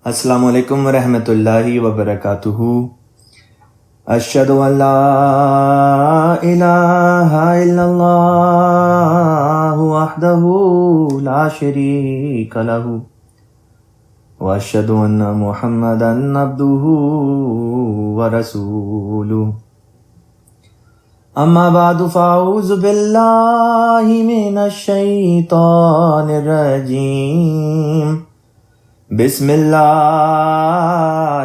السلام علیکم ورحمۃ اللہ وبرکاتہ۔ اشہد ان لا الہ الا اللہ وحدہ لا شریک لہ واشہد ان محمدا عبدہ ورسولہ۔ اما بعد فاعوذ باللہ من الشیطان الرجیم۔ بسم اللہ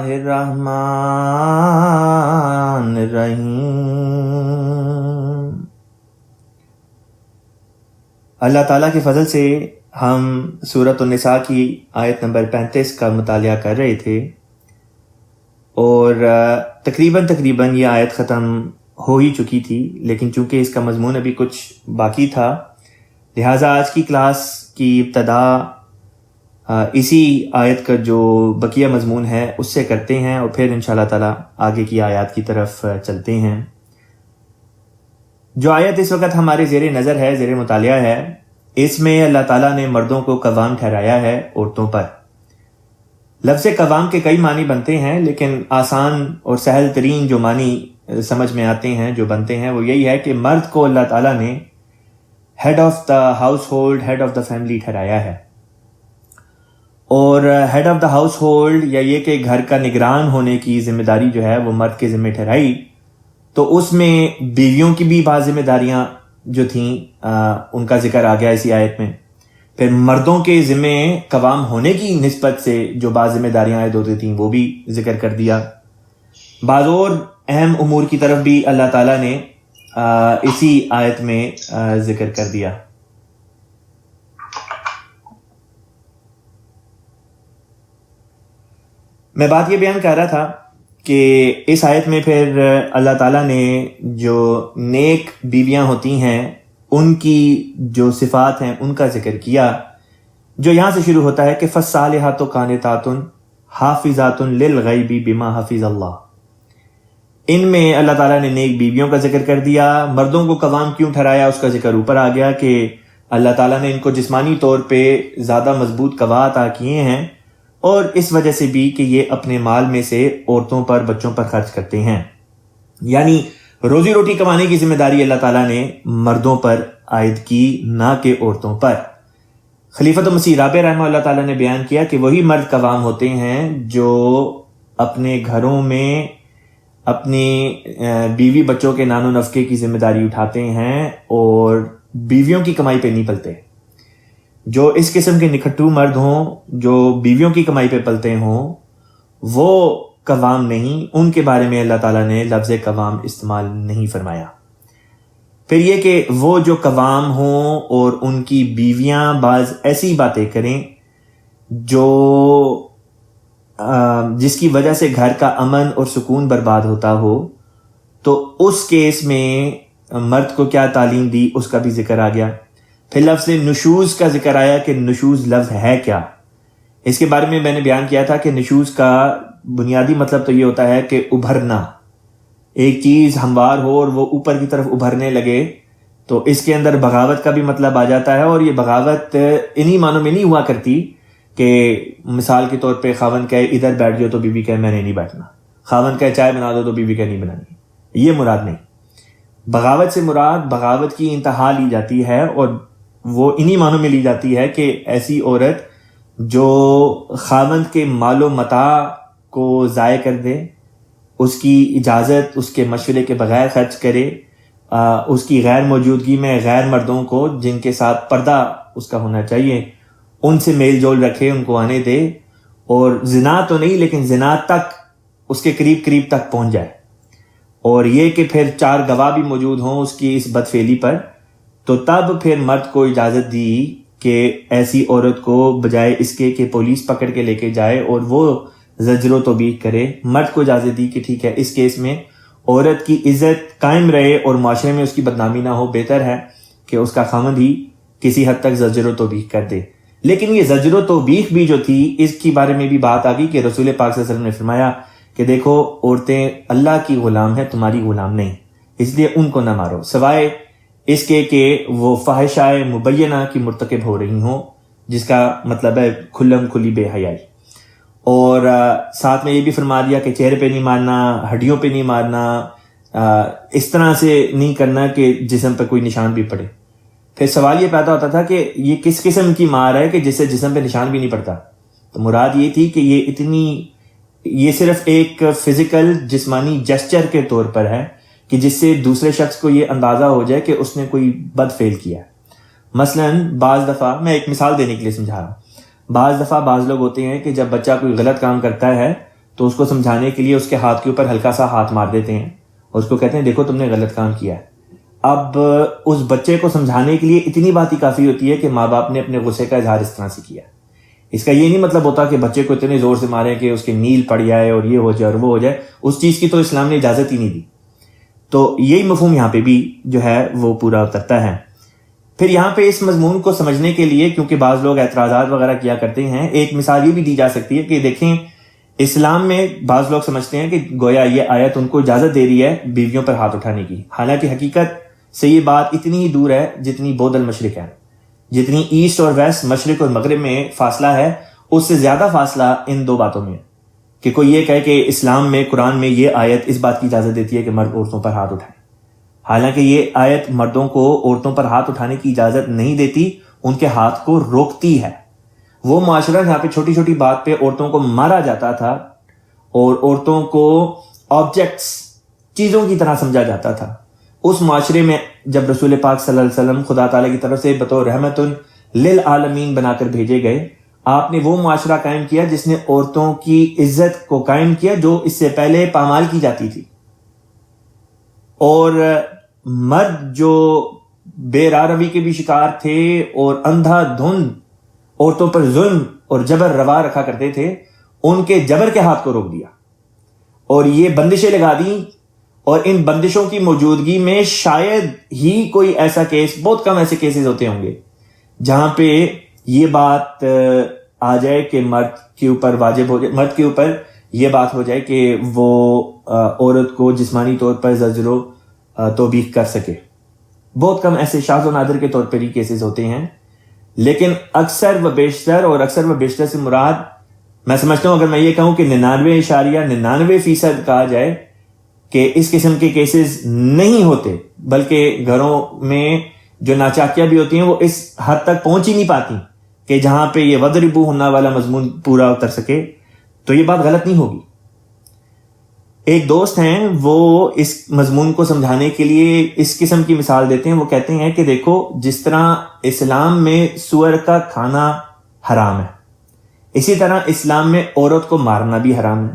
الرحمن الرحیم۔ اللہ تعالیٰ کے فضل سے ہم سورۃ النساء کی آیت نمبر 35 کا مطالعہ کر رہے تھے، اور تقریباً یہ آیت ختم ہو ہی چکی تھی، لیکن چونکہ اس کا مضمون ابھی کچھ باقی تھا، لہٰذا آج کی کلاس کی ابتدا اسی آیت کا جو بقیہ مضمون ہے اس سے کرتے ہیں، اور پھر انشاءاللہ تعالی آگے کی آیات کی طرف چلتے ہیں۔ جو آیت اس وقت ہمارے زیر نظر ہے، زیر مطالعہ ہے، اس میں اللہ تعالیٰ نے مردوں کو قوام ٹھہرایا ہے عورتوں پر۔ لفظ قوام کے کئی معنی بنتے ہیں، لیکن آسان اور سہل ترین جو معنی سمجھ میں آتے ہیں، جو بنتے ہیں، وہ یہی ہے کہ مرد کو اللہ تعالیٰ نے head of the household, head of the family ٹھہرایا ہے۔ اور head of the household, یا یہ کہ گھر کا نگران ہونے کی ذمہ داری جو ہے وہ مرد کے ذمہ ٹھہرائی، تو اس میں بیویوں کی بھی بعض ذمہ داریاں جو تھیں ان کا ذکر آ گیا اسی آیت میں۔ پھر مردوں کے ذمہ قوام ہونے کی نسبت سے جو بعض ذمہ داریاں عائد ہوتی تھیں وہ بھی ذکر کر دیا۔ بعض اور اہم امور کی طرف بھی اللہ تعالیٰ نے اسی آیت میں ذکر کر دیا۔ میں بات یہ بیان کر رہا تھا کہ اس آیت میں پھر اللہ تعالیٰ نے جو نیک بیویاں ہوتی ہیں ان کی جو صفات ہیں ان کا ذکر کیا، جو یہاں سے شروع ہوتا ہے کہ فالصالحات قانتات حافظات للغیب بما حفظ اللہ۔ ان میں اللہ تعالیٰ نے نیک بیویوں کا ذکر کر دیا۔ مردوں کو قوام کیوں ٹھہرایا اس کا ذکر اوپر آ گیا کہ اللہ تعالیٰ نے ان کو جسمانی طور پہ زیادہ مضبوط قوا عطا کیے ہیں، اور اس وجہ سے بھی کہ یہ اپنے مال میں سے عورتوں پر، بچوں پر خرچ کرتے ہیں، یعنی روزی روٹی کمانے کی ذمہ داری اللہ تعالیٰ نے مردوں پر عائد کی، نہ کہ عورتوں پر۔ خلیفۃ مسیح رابع رحمہ اللہ تعالیٰ نے بیان کیا کہ وہی مرد قوام ہوتے ہیں جو اپنے گھروں میں اپنی بیوی بچوں کے نان و نفقے کی ذمہ داری اٹھاتے ہیں اور بیویوں کی کمائی پہ نہیں پلتے۔ جو اس قسم کے نکھٹو مرد ہوں، جو بیویوں کی کمائی پہ پلتے ہوں، وہ قوام نہیں، ان کے بارے میں اللہ تعالیٰ نے لفظ قوام استعمال نہیں فرمایا۔ پھر یہ کہ وہ جو قوام ہوں اور ان کی بیویاں بعض ایسی باتیں کریں جو جس کی وجہ سے گھر کا امن اور سکون برباد ہوتا ہو، تو اس کیس میں مرد کو کیا تعلیم دی اس کا بھی ذکر آ گیا۔ پھر لفظ نشوز کا ذکر آیا کہ نشوز لفظ ہے کیا۔ اس کے بارے میں نے بیان کیا تھا کہ نشوز کا بنیادی مطلب تو یہ ہوتا ہے کہ ابھرنا، ایک چیز ہموار ہو اور وہ اوپر کی طرف ابھرنے لگے، تو اس کے اندر بغاوت کا بھی مطلب آ جاتا ہے۔ اور یہ بغاوت انہی معنوں میں نہیں ہوا کرتی کہ مثال کے طور پہ خاوند کہے ادھر بیٹھ جاؤ تو بیوی کہے میں نے نہیں بیٹھنا، خاوند کہے چائے بنا دو تو بیوی کہے نہیں بنانی، یہ مراد نہیں۔ بغاوت سے مراد بغاوت کی انتہا لی جاتی ہے، اور وہ انہی معنوں میں لی جاتی ہے کہ ایسی عورت جو خاوند کے مال و متاع کو ضائع کر دے، اس کی اجازت، اس کے مشورے کے بغیر خرچ کرے، اس کی غیر موجودگی میں غیر مردوں کو جن کے ساتھ پردہ اس کا ہونا چاہیے ان سے میل جول رکھے، ان کو آنے دے، اور زنا تو نہیں لیکن زنا تک اس کے قریب تک پہنچ جائے، اور یہ کہ پھر 4 گواہ بھی موجود ہوں اس کی اس بدفعلی پر، تو تب پھر مرد کو اجازت دی کہ ایسی عورت کو بجائے اس کے کہ پولیس پکڑ کے لے کے جائے اور وہ زجر و توبیخ کرے، مرد کو اجازت دی کہ ٹھیک ہے اس کیس میں عورت کی عزت قائم رہے اور معاشرے میں اس کی بدنامی نہ ہو، بہتر ہے کہ اس کا خاوند ہی کسی حد تک زجر و توبیخ کر دے۔ لیکن یہ زجر و توبیخ بھی جو تھی اس کے بارے میں بھی بات آ گئی کہ رسول پاک صلی اللہ علیہ وسلم نے فرمایا کہ دیکھو عورتیں اللہ کی غلام ہیں، تمہاری غلام نہیں، اس لیے ان کو نہ مارو، سوائے اس کے کہ وہ فاحشہ مبینہ کی مرتکب ہو رہی ہوں، جس کا مطلب ہے کھلم کھلی بے حیائی۔ اور ساتھ میں یہ بھی فرما دیا کہ چہرے پہ نہیں مارنا، ہڈیوں پہ نہیں مارنا، اس طرح سے نہیں کرنا کہ جسم پہ کوئی نشان بھی پڑے. پھر سوال یہ پیدا ہوتا تھا کہ یہ کس قسم کی مار ہے کہ جس سے جسم پہ نشان بھی نہیں پڑتا. تو مراد یہ تھی کہ یہ صرف ایک فزیکل جسمانی جسچر کے طور پر ہے کہ جس سے دوسرے شخص کو یہ اندازہ ہو جائے کہ اس نے کوئی بد فعل کیا ہے. مثلا بعض دفعہ، میں ایک مثال دینے کے لیے سمجھا رہا ہوں، بعض دفعہ بعض لوگ ہوتے ہیں کہ جب بچہ کوئی غلط کام کرتا ہے تو اس کو سمجھانے کے لیے اس کے ہاتھ کے اوپر ہلکا سا ہاتھ مار دیتے ہیں اور اس کو کہتے ہیں دیکھو تم نے غلط کام کیا ہے. اب اس بچے کو سمجھانے کے لیے اتنی بات ہی کافی ہوتی ہے کہ ماں باپ نے اپنے غصے کا اظہار اس طرح سے کیا. اس کا یہ نہیں مطلب ہوتا کہ بچے کو اتنے زور سے مارے کہ اس کے نیل پڑ جائے اور یہ ہو جائے اور وہ ہو جائے. اس چیز کی تو اسلام نے اجازت ہی نہیں دی. تو یہی مفہوم یہاں پہ بھی جو ہے وہ پورا اترتا ہے. پھر یہاں پہ اس مضمون کو سمجھنے کے لیے، کیونکہ بعض لوگ اعتراضات وغیرہ کیا کرتے ہیں، ایک مثال یہ بھی دی جا سکتی ہے کہ دیکھیں اسلام میں بعض لوگ سمجھتے ہیں کہ گویا یہ آیت ان کو اجازت دے رہی ہے بیویوں پر ہاتھ اٹھانے کی، حالانکہ حقیقت سے یہ بات اتنی ہی دور ہے جتنی بود المشرق ہے. جتنی ایسٹ اور ویسٹ، مشرق اور مغرب میں فاصلہ ہے، اس سے زیادہ فاصلہ ان دو باتوں میں ہے. کہ کوئی یہ کہے کہ اسلام میں، قرآن میں یہ آیت اس بات کی اجازت دیتی ہے کہ مرد عورتوں پر ہاتھ اٹھائیں، حالانکہ یہ آیت مردوں کو عورتوں پر ہاتھ اٹھانے کی اجازت نہیں دیتی، ان کے ہاتھ کو روکتی ہے. وہ معاشرہ جہاں پہ چھوٹی چھوٹی بات پہ عورتوں کو مارا جاتا تھا اور عورتوں کو آبجیکٹس، چیزوں کی طرح سمجھا جاتا تھا، اس معاشرے میں جب رسول پاک صلی اللہ علیہ وسلم خدا تعالیٰ کی طرف سے بطور رحمت للعالمین بنا کر بھیجے گئے، آپ نے وہ معاشرہ قائم کیا جس نے عورتوں کی عزت کو قائم کیا جو اس سے پہلے پامال کی جاتی تھی. اور مرد جو بے راہ روی کے بھی شکار تھے اور اندھا دھند عورتوں پر ظلم اور جبر روا رکھا کرتے تھے، ان کے جبر کے ہاتھ کو روک دیا اور یہ بندشیں لگا دیں. اور ان بندشوں کی موجودگی میں شاید ہی کوئی ایسا کیس، بہت کم ایسے کیسز ہوتے ہوں گے جہاں پہ یہ بات آ جائے کہ مرد کے اوپر واجب ہو جائے، مرد کے اوپر یہ بات ہو جائے کہ وہ عورت کو جسمانی طور پر زجر و توبیخ کر سکے. بہت کم ایسے شاذ و نادر کے طور پر ہی کیسز ہوتے ہیں. لیکن اکثر و بیشتر سے مراد، میں سمجھتا ہوں اگر میں یہ کہوں کہ 99.99% کہا جائے کہ اس قسم کے کیسز نہیں ہوتے، بلکہ گھروں میں جو ناچاکیاں بھی ہوتی ہیں وہ اس حد تک پہنچ ہی نہیں پاتی کہ جہاں پہ یہ وَضْرِبُوهُنَّ ہونا والا مضمون پورا اتر سکے. تو یہ بات غلط نہیں ہوگی. ایک دوست ہیں، وہ اس مضمون کو سمجھانے کے لیے اس قسم کی مثال دیتے ہیں. وہ کہتے ہیں کہ دیکھو، جس طرح اسلام میں سور کا کھانا حرام ہے، اسی طرح اسلام میں عورت کو مارنا بھی حرام ہے.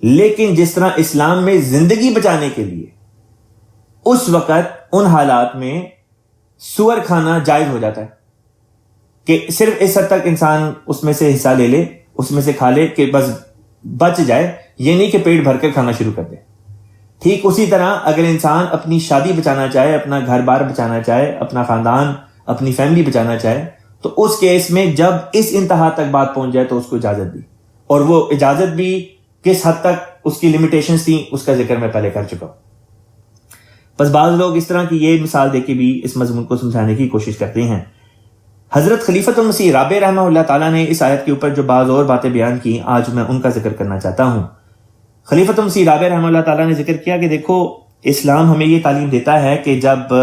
لیکن جس طرح اسلام میں زندگی بچانے کے لیے اس وقت ان حالات میں سور کھانا جائز ہو جاتا ہے کہ صرف اس حد تک انسان اس میں سے حصہ لے لے، اس میں سے کھا لے کہ بس بچ جائے، یہ نہیں کہ پیٹ بھر کر کھانا شروع کر دے. ٹھیک اسی طرح اگر انسان اپنی شادی بچانا چاہے، اپنا گھر بار بچانا چاہے، اپنا خاندان، اپنی فیملی بچانا چاہے، تو اس کیس میں جب اس انتہا تک بات پہنچ جائے تو اس کو اجازت دی. اور وہ اجازت بھی کس حد تک اس کی لمیٹیشنز تھیں، اس کا ذکر میں پہلے کر چکا ہوں. بس بعض لوگ اس طرح کی یہ مثال دے کے بھی اس مضمون کو سمجھانے کی کوشش کرتے ہیں. حضرت خلیفۃ المسیح رابع رحمہ اللہ تعالیٰ نے اس آیت کے اوپر جو بعض اور باتیں بیان کی، آج میں ان کا ذکر کرنا چاہتا ہوں. خلیفۃ المسیح رابع رحمہ اللہ تعالیٰ نے ذکر کیا کہ دیکھو، اسلام ہمیں یہ تعلیم دیتا ہے کہ جب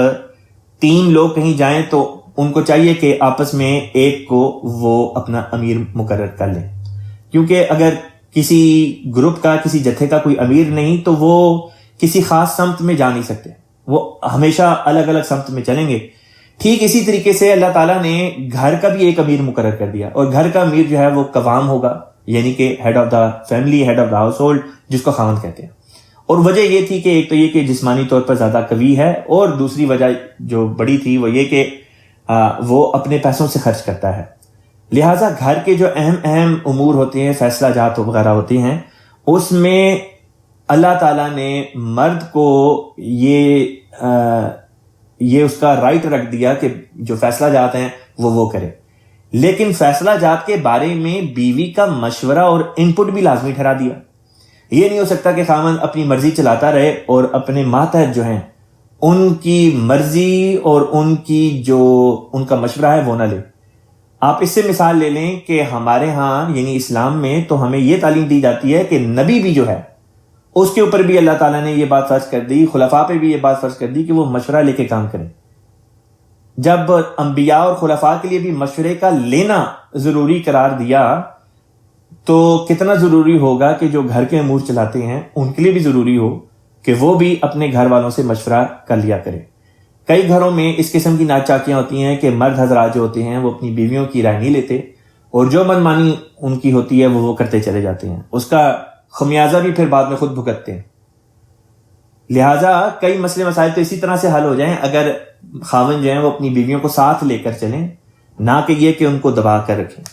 3 لوگ کہیں جائیں تو ان کو چاہیے کہ آپس میں ایک کو وہ اپنا امیر مقرر کر لیں، کیونکہ اگر کسی گروپ کا، کسی جتھے کا کوئی امیر نہیں تو وہ کسی خاص سمت میں جا نہیں سکتے، وہ ہمیشہ الگ الگ سمت میں چلیں گے. ٹھیک اسی طریقے سے اللہ تعالیٰ نے گھر کا بھی ایک امیر مقرر کر دیا، اور گھر کا امیر جو ہے وہ قوام ہوگا، یعنی کہ head of the family, head of the household, جس کو خاوند کہتے ہیں. اور وجہ یہ تھی کہ ایک تو یہ کہ جسمانی طور پر زیادہ قوی ہے، اور دوسری وجہ جو بڑی تھی وہ یہ کہ وہ اپنے پیسوں سے خرچ کرتا ہے. لہٰذا گھر کے جو اہم اہم امور ہوتے ہیں، فیصلہ جات وغیرہ ہوتے ہیں، اس میں اللہ تعالیٰ نے مرد کو یہ اس کا رائٹ رکھ دیا کہ جو فیصلہ جات ہیں وہ کرے. لیکن فیصلہ جات کے بارے میں بیوی کا مشورہ اور ان پٹ بھی لازمی ٹھہرا دیا. یہ نہیں ہو سکتا کہ خاوند اپنی مرضی چلاتا رہے اور اپنے ماتحت جو ہیں ان کی مرضی اور ان کا مشورہ ہے وہ نہ لے. آپ اس سے مثال لے لیں کہ ہمارے ہاں یعنی اسلام میں تو ہمیں یہ تعلیم دی جاتی ہے کہ نبی بھی جو ہے اس کے اوپر بھی اللہ تعالیٰ نے یہ بات فرض کر دی، خلفاء پہ بھی یہ بات فرض کر دی کہ وہ مشورہ لے کے کام کریں۔ جب انبیاء اور خلفاء کے لیے بھی مشورے کا لینا ضروری قرار دیا تو کتنا ضروری ہوگا کہ جو گھر کے امور چلاتے ہیں ان کے لیے بھی ضروری ہو کہ وہ بھی اپنے گھر والوں سے مشورہ کر لیا کریں۔ کئی گھروں میں اس قسم کی ناچاکیاں ہوتی ہیں کہ مرد حضرات جو ہوتے ہیں وہ اپنی بیویوں کی رائے نہیں لیتے اور جو من مانی ان کی ہوتی ہے وہ کرتے چلے جاتے ہیں، اس کا خمیازہ بھی پھر بعد میں خود بھگتتے ہیں۔ لہٰذا کئی مسئلے مسائل تو اسی طرح سے حل ہو جائیں اگر خاوند جو ہیں وہ اپنی بیویوں کو ساتھ لے کر چلیں، نہ کہ یہ کہ ان کو دبا کر رکھیں۔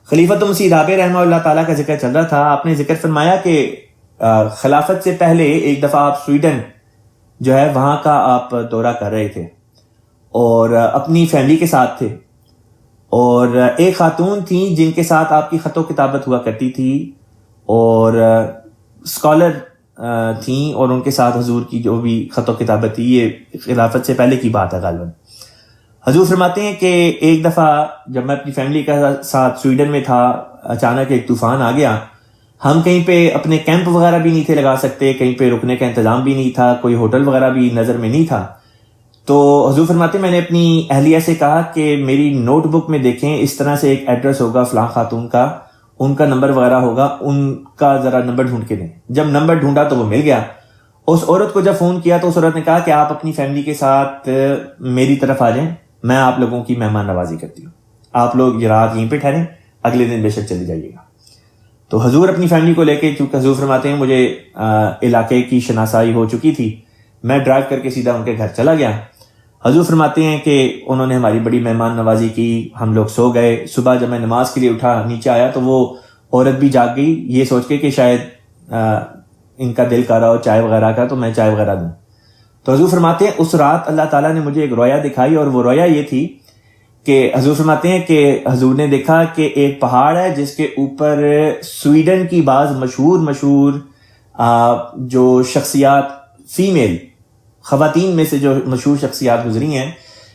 خلیفۃ مسیح رابع رحمہ اللہ تعالیٰ کا ذکر چل رہا تھا۔ آپ نے ذکر فرمایا کہ خلافت سے پہلے ایک دفعہ آپ سویڈن جو ہے وہاں کا آپ دورہ کر رہے تھے اور اپنی فیملی کے ساتھ تھے، اور ایک خاتون تھیں جن کے ساتھ آپ کی خط و کتابت ہوا کرتی تھی اور اسکالر تھیں، اور ان کے ساتھ حضور کی جو بھی خط و کتابت تھی یہ خلافت سے پہلے کی بات ہے غالباً۔ حضور فرماتے ہیں کہ ایک دفعہ جب میں اپنی فیملی کے ساتھ سویڈن میں تھا، اچانک ایک طوفان آ گیا، ہم کہیں پہ اپنے کیمپ وغیرہ بھی نہیں تھے لگا سکتے، کہیں پہ رکنے کا انتظام بھی نہیں تھا، کوئی ہوٹل وغیرہ بھی نظر میں نہیں تھا۔ تو حضور فرماتے میں نے اپنی اہلیہ سے کہا کہ میری نوٹ بک میں دیکھیں اس طرح سے ایک ایڈریس ہوگا فلاں خاتون کا، ان کا نمبر وغیرہ ہوگا، ان کا ذرا نمبر ڈھونڈ کے دیں۔ جب نمبر ڈھونڈا تو وہ مل گیا۔ اس عورت کو جب فون کیا تو اس عورت نے کہا کہ آپ اپنی فیملی کے ساتھ میری طرف آ جائیں، میں آپ لوگوں کی مہمان نوازی کرتی ہوں، آپ لوگ یہ رات یہیں پہ ٹھہریں، اگلے دن بے شک چلے جائیے گا۔ تو حضور اپنی فیملی کو لے کے، چونکہ حضور فرماتے ہیں مجھے علاقے کی شناسائی ہو چکی تھی، میں ڈرائیو کر کے سیدھا ان کے گھر چلا گیا۔ حضور فرماتے ہیں کہ انہوں نے ہماری بڑی مہمان نوازی کی، ہم لوگ سو گئے۔ صبح جب میں نماز کے لیے اٹھا نیچے آیا تو وہ عورت بھی جاگ گئی، یہ سوچ کے کہ شاید ان کا دل کر رہا ہو چائے وغیرہ کا تو میں چائے وغیرہ دوں۔ تو حضور فرماتے ہیں اس رات اللہ تعالیٰ نے مجھے ایک رویا دکھائی، اور وہ رویا یہ تھی کہ حضور فرماتے ہیں کہ حضور نے دیکھا کہ ایک پہاڑ ہے جس کے اوپر سویڈن کی بعض مشہور جو شخصیات، فیمیل خواتین میں سے جو مشہور شخصیات گزری ہیں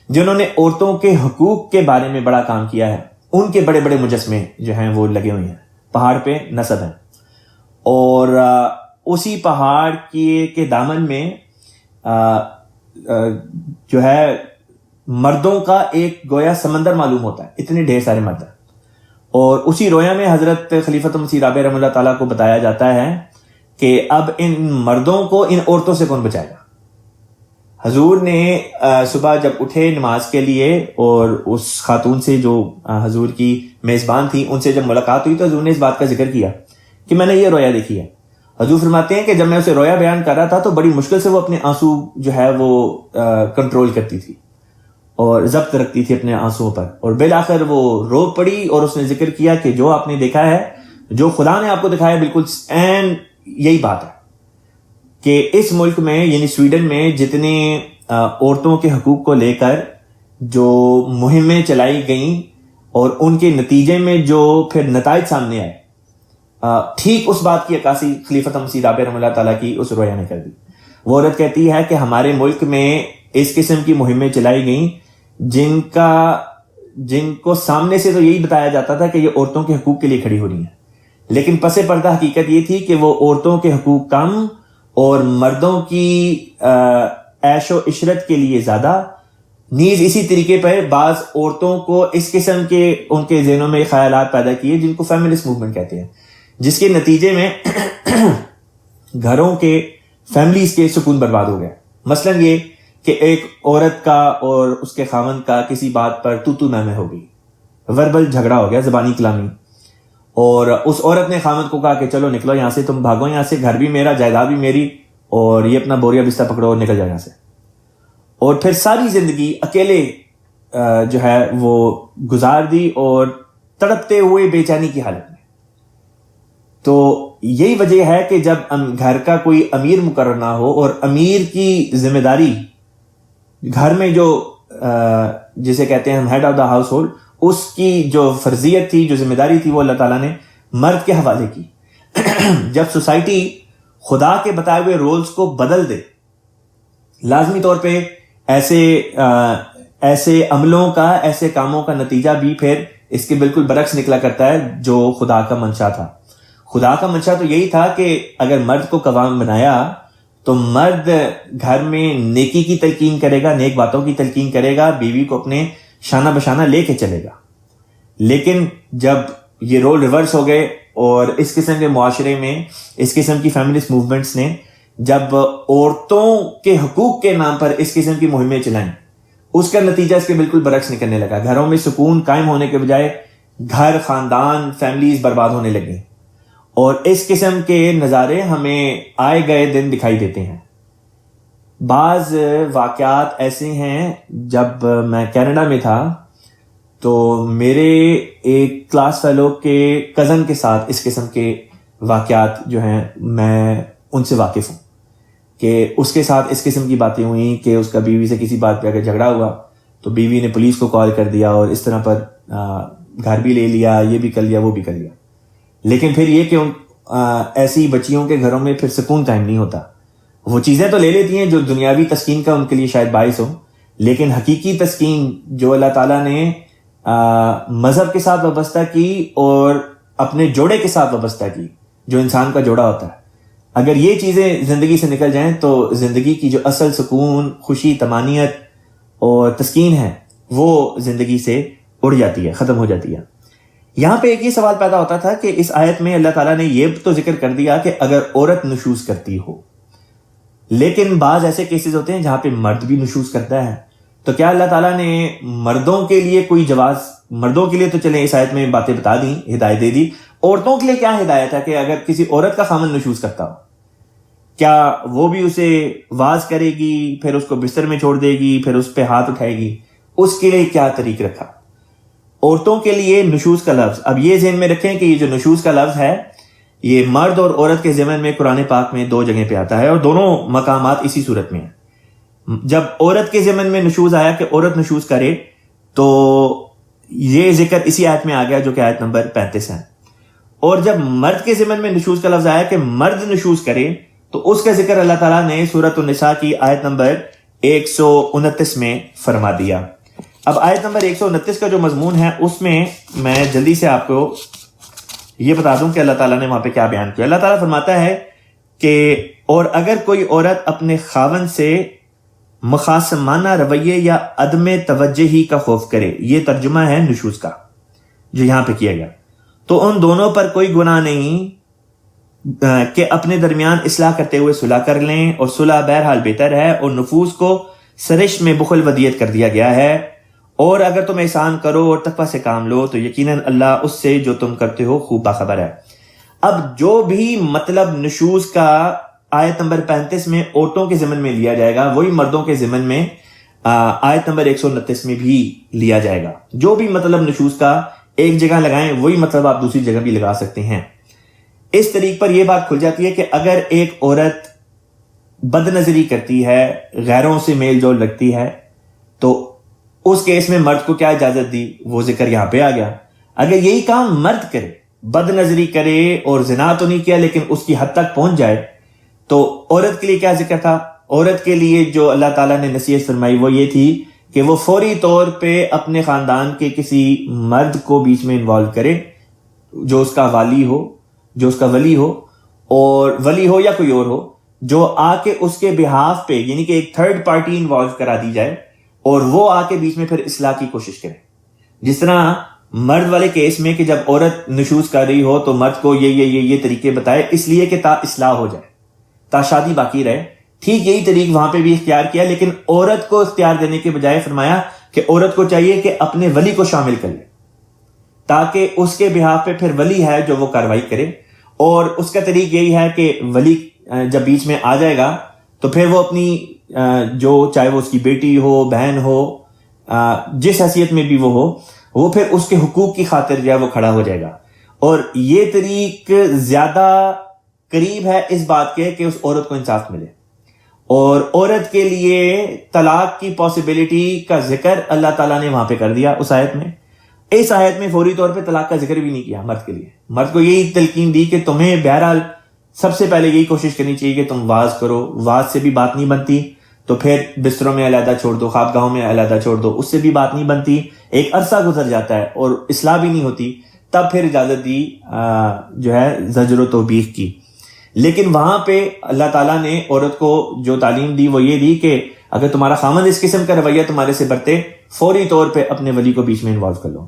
جنہوں نے عورتوں کے حقوق کے بارے میں بڑا کام کیا ہے، ان کے بڑے بڑے مجسمے جو ہیں وہ لگے ہوئے ہیں، پہاڑ پہ نصب ہیں۔ اور اسی پہاڑ کے دامن میں جو ہے مردوں کا ایک گویا سمندر معلوم ہوتا ہے، اتنے ڈھیر سارے مرد ہیں۔ اور اسی رویا میں حضرت خلیفۃ مسیح رابع رحمہ اللہ تعالیٰ کو بتایا جاتا ہے کہ اب ان مردوں کو ان عورتوں سے کون بچائے گا۔ حضور نے صبح جب اٹھے نماز کے لیے اور اس خاتون سے جو حضور کی میزبان تھی ان سے جب ملاقات ہوئی تو حضور نے اس بات کا ذکر کیا کہ میں نے یہ رویا دیکھی ہے۔ حضور فرماتے ہیں کہ جب میں اسے رویا بیان کر رہا تھا تو بڑی مشکل سے وہ اپنے آنسو جو ہے وہ کنٹرول کرتی تھی اور ضبط رکھتی تھی اپنے آنسوؤں پر، اور بالآخر وہ رو پڑی اور اس نے ذکر کیا کہ جو آپ نے دیکھا ہے، جو خدا نے آپ کو دکھایا، بالکل عین یہی بات ہے کہ اس ملک میں یعنی سویڈن میں جتنے عورتوں کے حقوق کو لے کر جو مہمیں چلائی گئیں اور ان کے نتیجے میں جو پھر نتائج سامنے آئے، ٹھیک اس بات کی عکاسی خلیفۃ مسیح رابع رحمہ اللہ تعالیٰ کی اس رویا نے کر دی۔ وہ عورت کہتی ہے کہ ہمارے ملک میں اس قسم کی مہمیں چلائی گئیں جن کو سامنے سے تو یہی بتایا جاتا تھا کہ یہ عورتوں کے حقوق کے لیے کھڑی ہو رہی ہیں، لیکن پس پردہ حقیقت یہ تھی کہ وہ عورتوں کے حقوق کم اور مردوں کی عیش و عشرت کے لیے زیادہ۔ نیز اسی طریقے پر بعض عورتوں کو اس قسم کے ان کے ذہنوں میں خیالات پیدا کیے جن کو فیمنسٹ موومنٹ کہتے ہیں، جس کے نتیجے میں گھروں کے فیملیز کے سکون برباد ہو گیا۔ مثلا یہ کہ ایک عورت کا اور اس کے خاوند کا کسی بات پر تو میں ہو گئی، وربل جھگڑا ہو گیا، زبانی کلامی، اور اس عورت نے خاوند کو کہا کہ چلو نکلو یہاں سے، تم بھاگو یہاں سے، گھر بھی میرا، جائیداد بھی میری، اور یہ اپنا بوریا بستر پکڑو اور نکل جاؤ یہاں سے۔ اور پھر ساری زندگی اکیلے جو ہے وہ گزار دی اور تڑپتے ہوئے بے چینی کی حالت میں۔ تو یہی وجہ ہے کہ جب گھر کا کوئی امیر مقرر نہ ہو اور امیر کی ذمہ داری گھر میں جو جسے کہتے ہیں ہم head of the household, اس کی جو فرضیت تھی، جو ذمہ داری تھی، وہ اللہ تعالیٰ نے مرد کے حوالے کی۔ جب سوسائٹی خدا کے بتائے ہوئے رولز کو بدل دے، لازمی طور پہ ایسے ایسے عملوں کا، ایسے کاموں کا نتیجہ بھی پھر اس کے بالکل برعکس نکلا کرتا ہے جو خدا کا منشا تھا. خدا کا منشا تو یہی تھا کہ اگر مرد کو قوام بنایا تو مرد گھر میں نیکی کی تلقین کرے گا، نیک باتوں کی تلقین کرے گا، بیوی کو اپنے شانہ بشانہ لے کے چلے گا. لیکن جب یہ رول ریورس ہو گئے اور اس قسم کے معاشرے میں اس قسم کی فیمنسٹ موومنٹس نے جب عورتوں کے حقوق کے نام پر اس قسم کی مہمیں چلائیں، اس کا نتیجہ اس کے بالکل برعکس نکلنے لگا. گھروں میں سکون قائم ہونے کے بجائے گھر، خاندان، فیملیز برباد ہونے لگے. اور اس قسم کے نظارے ہمیں آئے گئے دن دکھائی دیتے ہیں. بعض واقعات ایسے ہیں، جب میں کینیڈا میں تھا تو میرے ایک کلاس فیلو کے کزن کے ساتھ اس قسم کے واقعات جو ہیں میں ان سے واقف ہوں کہ اس کے ساتھ اس قسم کی باتیں ہوئیں کہ اس کا بیوی سے کسی بات پہ اگر جھگڑا ہوا تو بیوی نے پولیس کو کال کر دیا اور اس طرح پر گھر بھی لے لیا، یہ بھی کر لیا، وہ بھی کر لیا. لیکن پھر یہ کہ ایسی بچیوں کے گھروں میں پھر سکون قائم نہیں ہوتا. وہ چیزیں تو لے لیتی ہیں جو دنیاوی تسکین کا ان کے لیے شاید باعث ہو، لیکن حقیقی تسکین جو اللہ تعالیٰ نے مذہب کے ساتھ وابستہ کی اور اپنے جوڑے کے ساتھ وابستہ کی، جو انسان کا جوڑا ہوتا ہے، اگر یہ چیزیں زندگی سے نکل جائیں تو زندگی کی جو اصل سکون، خوشی، طمانینت اور تسکین ہے وہ زندگی سے اڑ جاتی ہے، ختم ہو جاتی ہے. یہاں پہ ایک یہ سوال پیدا ہوتا تھا کہ اس آیت میں اللہ تعالیٰ نے یہ تو ذکر کر دیا کہ اگر عورت نشوز کرتی ہو، لیکن بعض ایسے کیسز ہوتے ہیں جہاں پہ مرد بھی نشوز کرتا ہے. تو کیا اللہ تعالیٰ نے مردوں کے لیے کوئی جواز، مردوں کے لیے تو چلیں اس آیت میں باتیں بتا دیں، ہدایت دے دی، عورتوں کے لیے کیا ہدایت ہے کہ اگر کسی عورت کا خامن نشوز کرتا ہو، کیا وہ بھی اسے واز کرے گی، پھر اس کو بستر میں چھوڑ دے گی، پھر اس پہ ہاتھ اٹھائے گی؟ اس کے لیے کیا طریق رکھا؟ عورتوں کے لیے نشوز کا لفظ، اب یہ ذہن میں رکھیں کہ یہ جو نشوز کا لفظ ہے یہ مرد اور عورت کے ضمن میں قرآن پاک میں 2 جگہ پہ آتا ہے اور دونوں مقامات اسی صورت میں ہیں. جب عورت کے ضمن میں نشوز آیا کہ عورت نشوز کرے تو یہ ذکر اسی آیت میں آ گیا جو کہ آیت نمبر 35 ہے. اور جب مرد کے ضمن میں نشوز کا لفظ آیا کہ مرد نشوز کرے تو اس کا ذکر اللہ تعالیٰ نے سورۃ النساء کی آیت نمبر 129 میں فرما دیا. اب آیت نمبر 129 کا جو مضمون ہے اس میں میں جلدی سے آپ کو یہ بتا دوں کہ اللہ تعالیٰ نے وہاں پہ کیا بیان کیا. اللہ تعالیٰ فرماتا ہے کہ اور اگر کوئی عورت اپنے خاوند سے مخاصمانہ رویے یا عدم توجہی کا خوف کرے، یہ ترجمہ ہے نشوز کا جو یہاں پہ کیا گیا، تو ان دونوں پر کوئی گناہ نہیں کہ اپنے درمیان اصلاح کرتے ہوئے صلح کر لیں، اور صلح بہرحال بہتر ہے، اور نفوس کو سرشت میں بخل ودیت کر دیا گیا ہے. اور اگر تم احسان کرو اور تقوی سے کام لو تو یقیناً اللہ اس سے جو تم کرتے ہو خوب باخبر ہے. اب جو بھی مطلب نشوز کا آیت نمبر 35 میں عورتوں کے ضمن میں لیا جائے گا وہی مردوں کے ضمن میں آیت نمبر 129 میں بھی لیا جائے گا. جو بھی مطلب نشوز کا ایک جگہ لگائیں وہی مطلب آپ دوسری جگہ بھی لگا سکتے ہیں. اس طریق پر یہ بات کھل جاتی ہے کہ اگر ایک عورت بد نظری کرتی ہے، غیروں سے میل جول رکھتی ہے، تو اس کیس میں مرد کو کیا اجازت دی، وہ ذکر یہاں پہ آ گیا. اگر یہی کام مرد کرے، بد نظری کرے اور زنا تو نہیں کیا لیکن اس کی حد تک پہنچ جائے، تو عورت کے لیے کیا ذکر تھا؟ عورت کے لیے جو اللہ تعالیٰ نے نصیحت فرمائی وہ یہ تھی کہ وہ فوری طور پہ اپنے خاندان کے کسی مرد کو بیچ میں انوالو کرے جو اس کا والی ہو، جو اس کا ولی ہو، اور ولی ہو یا کوئی اور ہو، جو آ کے اس کے بہاف پہ، یعنی کہ ایک تھرڈ پارٹی انوالو کرا دی جائے اور وہ آ کے بیچ میں پھر اصلاح کی کوشش کرے. جس طرح مرد والے کیس میں کہ جب عورت نشوز کر رہی ہو تو مرد کو یہ طریقے بتائے اس لیے کہ تا اصلاح ہو جائے، تا شادی باقی رہے. ٹھیک یہی طریق وہاں پہ بھی اختیار کیا، لیکن عورت کو اختیار دینے کے بجائے فرمایا کہ عورت کو چاہیے کہ اپنے ولی کو شامل کر لے تاکہ اس کے بہاف پہ پھر ولی ہے جو وہ کارروائی کرے. اور اس کا طریق یہی ہے کہ ولی جب بیچ میں آ جائے گا تو پھر وہ اپنی جو چاہے وہ اس کی بیٹی ہو، بہن ہو، جس حیثیت میں بھی وہ ہو، وہ پھر اس کے حقوق کی خاطر جو ہے وہ کھڑا ہو جائے گا. اور یہ طریق زیادہ قریب ہے اس بات کے کہ اس عورت کو انصاف ملے. اور عورت کے لیے طلاق کی پاسبلٹی کا ذکر اللہ تعالیٰ نے وہاں پہ کر دیا اس آیت میں. اس آیت میں فوری طور پہ طلاق کا ذکر بھی نہیں کیا مرد کے لیے. مرد کو یہی تلقین دی کہ تمہیں بہرحال سب سے پہلے یہی کوشش کرنی چاہیے کہ تم واز کرو، واز سے بھی بات نہیں بنتی تو پھر بستروں میں علیحدہ چھوڑ دو، خوابگاہوں میں علیحدہ چھوڑ دو، اس سے بھی بات نہیں بنتی، ایک عرصہ گزر جاتا ہے اور اصلاح بھی نہیں ہوتی، تب پھر اجازت دی جو ہے زجر و توبیخ کی۔ لیکن وہاں پہ اللہ تعالیٰ نے عورت کو جو تعلیم دی وہ یہ دی کہ اگر تمہارا خامند اس قسم کا رویہ تمہارے سے برتے، فوری طور پہ اپنے ولی کو بیچ میں انوالو کر لو،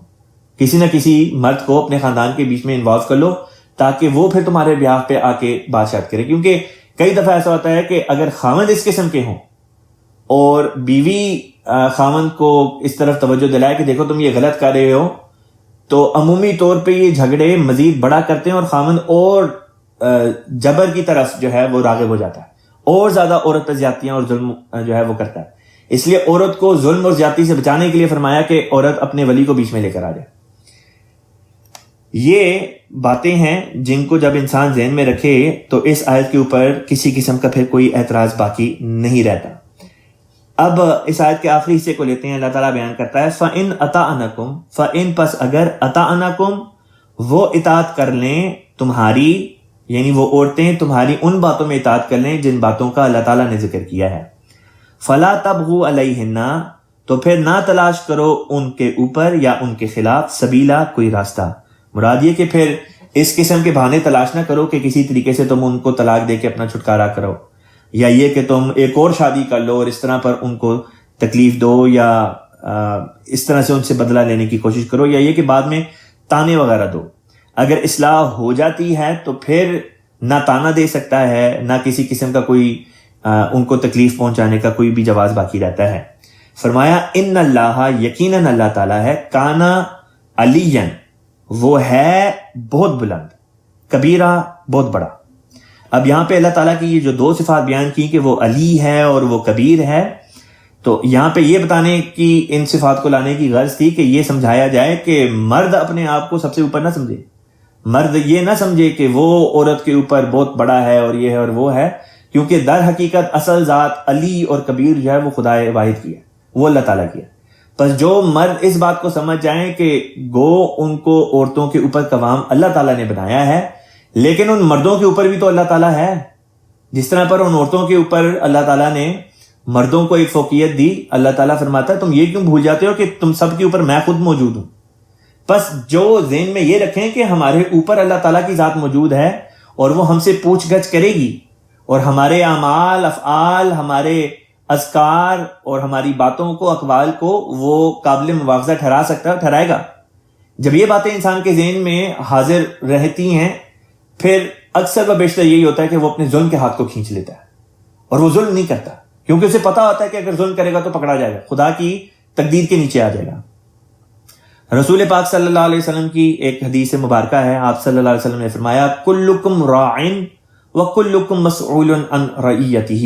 کسی نہ کسی مرد کو اپنے خاندان کے بیچ میں انوالو کر لو، تاکہ وہ پھر تمہارے بیاہ پہ آ کے بات چیت کرے۔ کیونکہ کئی دفعہ ایسا ہوتا ہے کہ اگر خامند اس قسم کے ہوں اور بیوی خامند کو اس طرف توجہ دلائے کہ دیکھو تم یہ غلط کر رہے ہو، تو عمومی طور پہ یہ جھگڑے مزید بڑا کرتے ہیں اور خامند اور جبر کی طرف جو ہے وہ راغب ہو جاتا ہے، اور زیادہ عورت پہ زیادتیاں اور ظلم جو ہے وہ کرتا ہے۔ اس لیے عورت کو ظلم اور زیادتی سے بچانے کے لیے فرمایا کہ عورت اپنے ولی کو بیچ میں لے کر آ جائے۔ یہ باتیں ہیں جن کو جب انسان ذہن میں رکھے تو اس آیت کے اوپر کسی قسم کا پھر کوئی اعتراض باقی نہیں رہتا۔ اب اس آیت کے آخری حصے کو لیتے ہیں، اللہ تعالیٰ بیان کرتا ہے فَإِنْ أَطَعْنَكُمْ فَإِنْ پس اگر أَطَعْنَكُمْ وہ اطاعت کر لیں تمہاری، یعنی وہ عورتیں تمہاری ان باتوں میں اطاعت کر لیں جن باتوں کا اللہ تعالیٰ نے ذکر کیا ہے، فَلَا تَبْغُوا عَلَيْهِنَّ تو پھر نہ تلاش کرو ان کے اوپر یا ان کے خلاف سبیلا کوئی راستہ۔ مراد یہ کہ پھر اس قسم کے بہانے تلاش نہ کرو کہ کسی طریقے سے تم ان کو طلاق دے کے اپنا چھٹکارا کرو، یا یہ کہ تم ایک اور شادی کر لو اور اس طرح پر ان کو تکلیف دو، یا اس طرح سے ان سے بدلہ لینے کی کوشش کرو، یا یہ کہ بعد میں تانے وغیرہ دو۔ اگر اصلاح ہو جاتی ہے تو پھر نہ تانا دے سکتا ہے، نہ کسی قسم کا کوئی ان کو تکلیف پہنچانے کا کوئی بھی جواز باقی رہتا ہے۔ فرمایا ان اللہ یقیناً اللہ تعالیٰ ہے، کانا علیاً وہ ہے بہت بلند، کبیرہ بہت بڑا۔ اب یہاں پہ اللہ تعالیٰ کی یہ جو دو صفات بیان کی کہ وہ علی ہے اور وہ کبیر ہے، تو یہاں پہ یہ بتانے کی ان صفات کو لانے کی غرض تھی کہ یہ سمجھایا جائے کہ مرد اپنے آپ کو سب سے اوپر نہ سمجھے، مرد یہ نہ سمجھے کہ وہ عورت کے اوپر بہت بڑا ہے اور یہ ہے اور وہ ہے، کیونکہ در حقیقت اصل ذات علی اور کبیر جو ہے وہ خدا واحد کی ہے، وہ اللہ تعالیٰ کی ہے۔ پس جو مرد اس بات کو سمجھ جائیں کہ گو ان کو عورتوں کے اوپر قوام اللہ تعالیٰ نے بنایا ہے، لیکن ان مردوں کے اوپر بھی تو اللہ تعالیٰ ہے، جس طرح پر ان عورتوں کے اوپر اللہ تعالیٰ نے مردوں کو ایک فوقیت دی۔ اللہ تعالیٰ فرماتا ہے تم یہ کیوں بھول جاتے ہو کہ تم سب کے اوپر میں خود موجود ہوں۔ بس جو ذہن میں یہ رکھیں کہ ہمارے اوپر اللہ تعالیٰ کی ذات موجود ہے اور وہ ہم سے پوچھ گچھ کرے گی، اور ہمارے اعمال، افعال، ہمارے اذکار اور ہماری باتوں کو، اقوال کو وہ قابل مواخذہ ٹھہرا سکتا ہے، ٹھہرائے گا۔ جب یہ باتیں انسان کے ذہن میں حاضر رہتی ہیں، پھر اکثر و بیشتر یہی ہوتا ہے کہ وہ اپنے ظلم کے ہاتھ کو کھینچ لیتا ہے اور وہ ظلم نہیں کرتا، کیونکہ اسے پتا ہوتا ہے کہ اگر ظلم کرے گا تو پکڑا جائے گا، خدا کی تقدیر کے نیچے آ جائے گا۔ رسول پاک صلی اللہ علیہ وسلم کی ایک حدیث مبارکہ ہے، آپ صلی اللہ علیہ وسلم نے فرمایا کلکم راعن وکلکم مسئول عن رعیتہ،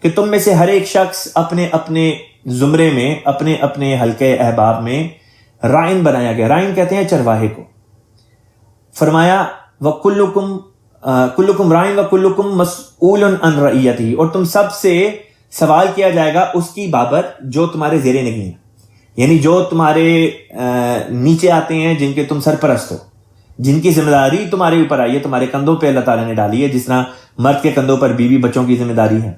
کہ تم میں سے ہر ایک شخص اپنے اپنے زمرے میں، اپنے اپنے حلقے احباب میں رائن بنایا گیا۔ رائن کہتے ہیں چرواہے کو۔ فرمایا کلکم رائن وکلکم مسئول عن رعیتہ، اور تم سب سے سوال کیا جائے گا اس کی بابت جو تمہارے زیر نگیں ہیں، یعنی جو تمہارے نیچے آتے ہیں، جن کے تم سرپرست ہو، جن کی ذمہ داری تمہارے اوپر آئی ہے، تمہارے کندھوں پہ اللہ تعالیٰ نے ڈالی ہے، جس طرح مرد کے کندھوں پر بیوی بچوں کی ذمہ داری ہے،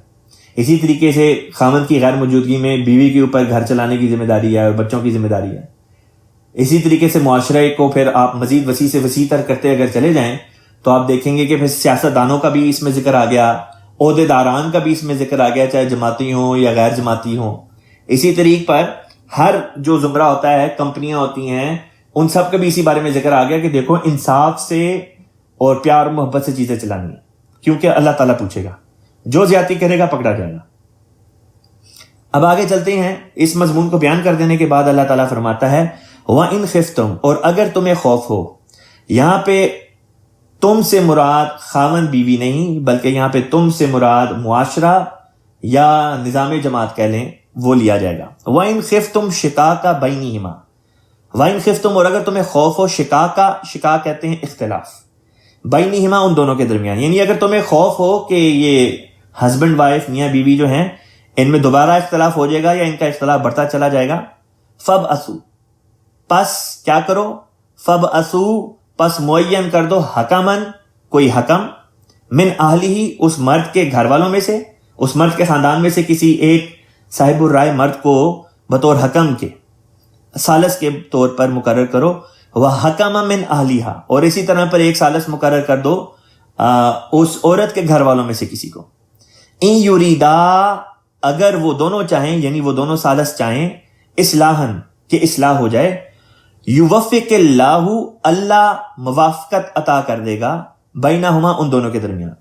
اسی طریقے سے خامند کی غیر موجودگی میں بیوی کے اوپر گھر چلانے کی ذمہ داری ہے اور بچوں کی ذمہ داری ہے۔ اسی طریقے سے معاشرے کو پھر آپ مزید وسیع سے وسیع تر کرتے اگر چلے جائیں تو آپ دیکھیں گے کہ پھر سیاست دانوں کا بھی اس میں ذکر آ گیا، عہدے داران کا بھی اس میں ذکر آ گیا، چاہے جماعتی ہوں یا غیر جماعتی ہوں۔ اسی طریق پر ہر جو زمرہ ہوتا ہے، کمپنیاں ہوتی ہیں، ان سب کا بھی اسی بارے میں ذکر آ گیا کہ دیکھو انصاف سے اور پیار و محبت سے چیزیں چلانی ہیں، کیونکہ اللہ تعالیٰ پوچھے گا، جو زیادتی کرے گا پکڑا جائے گا۔ اب آگے چلتے ہیں، اس مضمون کو بیان کر دینے کے بعد اللہ تعالیٰ فرماتا ہے وَإِنْ خِفْتُمْ، اور اگر تمہیں خوف ہو، یہاں پہ تم سے مراد خاوند بیوی نہیں، بلکہ یہاں پہ تم سے مراد معاشرہ یا نظام جماعت کہہ لیں، وہ لیا جائے گا۔ وَإِنْ خِفْتُمْ شِقَاقَ بَيْنِهِمَا، وَإِنْ خِفْتُمْ، اور اگر تمہیں خوف ہو، شقاق کہتے ہیں اختلاف، بَيْنِهِمَا ان دونوں کے درمیان، یعنی اگر تمہیں خوف ہو کہ یہ ہسبینڈ وائف، میاں بیوی جو ہیں، ان میں دوبارہ اختلاف ہو جائے گا یا ان کا اختلاف بڑھتا چلا جائے گا، فَبْعَثُوا، پس کیا کرو، فَبْعَثُوا، پس معین کر دو، حکمن، کوئی حکم، من اہلہ، اس مرد کے گھر والوں میں سے، اس مرد کے خاندان میں سے کسی ایک صاحب الرائے مرد کو بطور حکم کے ثالث کے طور پر مقرر کرو، وَحَكَمًا مِّنْ أَهْلِهَا، اور اسی طرح پر ایک ثالث مقرر کر دو اس عورت کے گھر والوں میں سے کسی کو. اِن يُرِيدَا، اگر وہ دونوں چاہیں، یعنی وہ دونوں ثالث چاہیں، اصلاحاً کہ اصلاح ہو جائے، یوفق اللہ، اللہ موافقت عطا کر دے گا، بینہما، ان دونوں کے درمیان.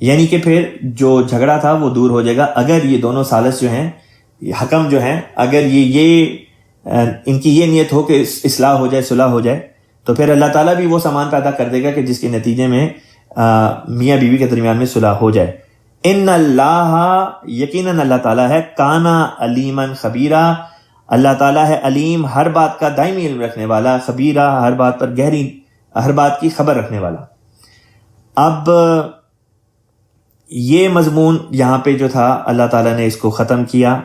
یعنی کہ پھر جو جھگڑا تھا وہ دور ہو جائے گا اگر یہ دونوں ثالث جو ہیں، حکم جو ہیں، اگر یہ ان کی یہ نیت ہو کہ اصلاح ہو جائے، صلح ہو جائے، تو پھر اللہ تعالیٰ بھی وہ سامان پیدا کر دے گا کہ جس کے نتیجے میں میاں بیوی کے درمیان میں صلح ہو جائے. ان اللہ، یقیناً اللہ تعالیٰ ہے، کانا علیماً خبیرا، اللہ تعالیٰ ہے علیم، ہر بات کا دائمی علم رکھنے والا، خبیرہ، ہر بات پر گہری، ہر بات کی خبر رکھنے والا. اب یہ مضمون یہاں پہ جو تھا اللہ تعالیٰ نے اس کو ختم کیا،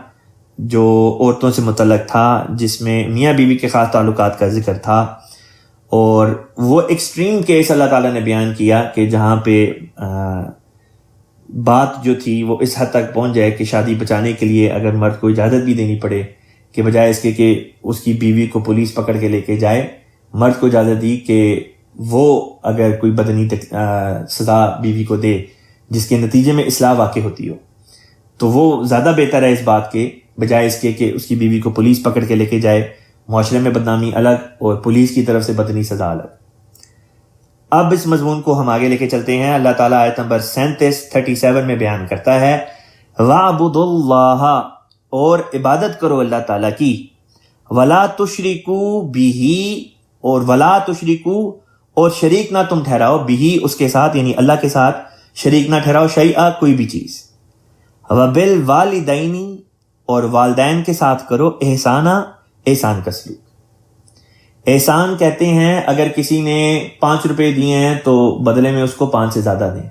جو عورتوں سے متعلق تھا، جس میں میاں بیوی کے خاص تعلقات کا ذکر تھا، اور وہ ایکسٹریم کیس اللہ تعالیٰ نے بیان کیا کہ جہاں پہ بات جو تھی وہ اس حد تک پہنچ جائے کہ شادی بچانے کے لیے اگر مرد کو اجازت بھی دینی پڑے، کہ بجائے اس کے کہ اس کی بیوی کو پولیس پکڑ کے لے کے جائے، مرد کو اجازت دی کہ وہ اگر کوئی بدنی سزا بیوی کو دے جس کے نتیجے میں اصلاح واقع ہوتی ہو، تو وہ زیادہ بہتر ہے اس بات کے بجائے اس کے کہ اس کی بیوی کو پولیس پکڑ کے لے کے جائے. معاشرے میں بدنامی الگ اور پولیس کی طرف سے بدنی سزا الگ. اب اس مضمون کو ہم آگے لے کے چلتے ہیں. اللہ تعالیٰ آیت نمبر 37 میں بیان کرتا ہے، وَاعْبُدُوا اللَّهَ، اور عبادت کرو اللہ تعالیٰ کی، وَلَا تُشْرِكُوا بِهِ، اور وَلَا تُشْرِكُوا، اور شریک نہ تم ٹھہراؤ، بِهِ، اس کے ساتھ، یعنی اللہ کے ساتھ شریک نہ ٹھہراؤ، شیئا، کوئی بھی چیز. وَبِالْوَالِدَيْنِ، اور والدین کے ساتھ کرو احسانہ، احسان کا سلوک. احسان کہتے ہیں اگر کسی نے 5 روپے دیے ہیں تو بدلے میں اس کو 5 سے زیادہ دیں.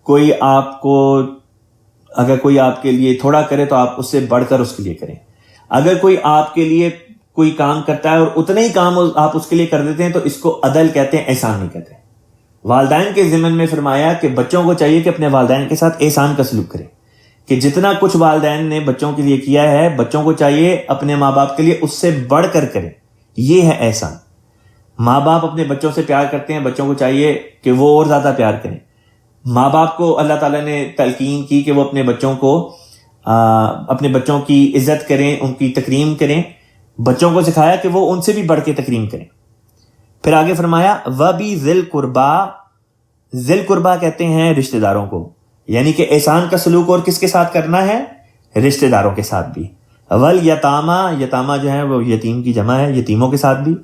کوئی آپ کو، اگر کوئی آپ کے لیے تھوڑا کرے تو آپ اس سے بڑھ کر اس کے لیے کریں. اگر کوئی آپ کے لیے کوئی کام کرتا ہے اور اتنے ہی کام آپ اس کے لیے کر دیتے ہیں تو اس کو عدل کہتے ہیں، احسان نہیں کہتے. والدین کے ضمن میں فرمایا کہ بچوں کو چاہیے کہ اپنے والدین کے ساتھ احسان کا سلوک کریں، کہ جتنا کچھ والدین نے بچوں کے لیے کیا ہے، بچوں کو چاہیے اپنے ماں باپ کے لیے اس سے بڑھ کر کریں. یہ ہے احسان. ماں باپ اپنے بچوں سے پیار کرتے ہیں، بچوں کو چاہیے کہ وہ اور زیادہ پیار کریں. ماں باپ کو اللہ تعالیٰ نے تلقین کی کہ وہ اپنے بچوں کی عزت کریں، ان کی تکریم کریں. بچوں کو سکھایا کہ وہ ان سے بھی بڑھ کے تکریم کریں. پھر آگے فرمایا وَبِذِي الْقُرْبَىٰ، ذی القربہ کہتے ہیں رشتہ داروں کو، یعنی کہ احسان کا سلوک اور کس کے ساتھ کرنا ہے؟ رشتہ داروں کے ساتھ بھی. والیتامہ، یتامہ جو ہیں وہ یتیم کی جمع ہے، یتیموں کے ساتھ بھی.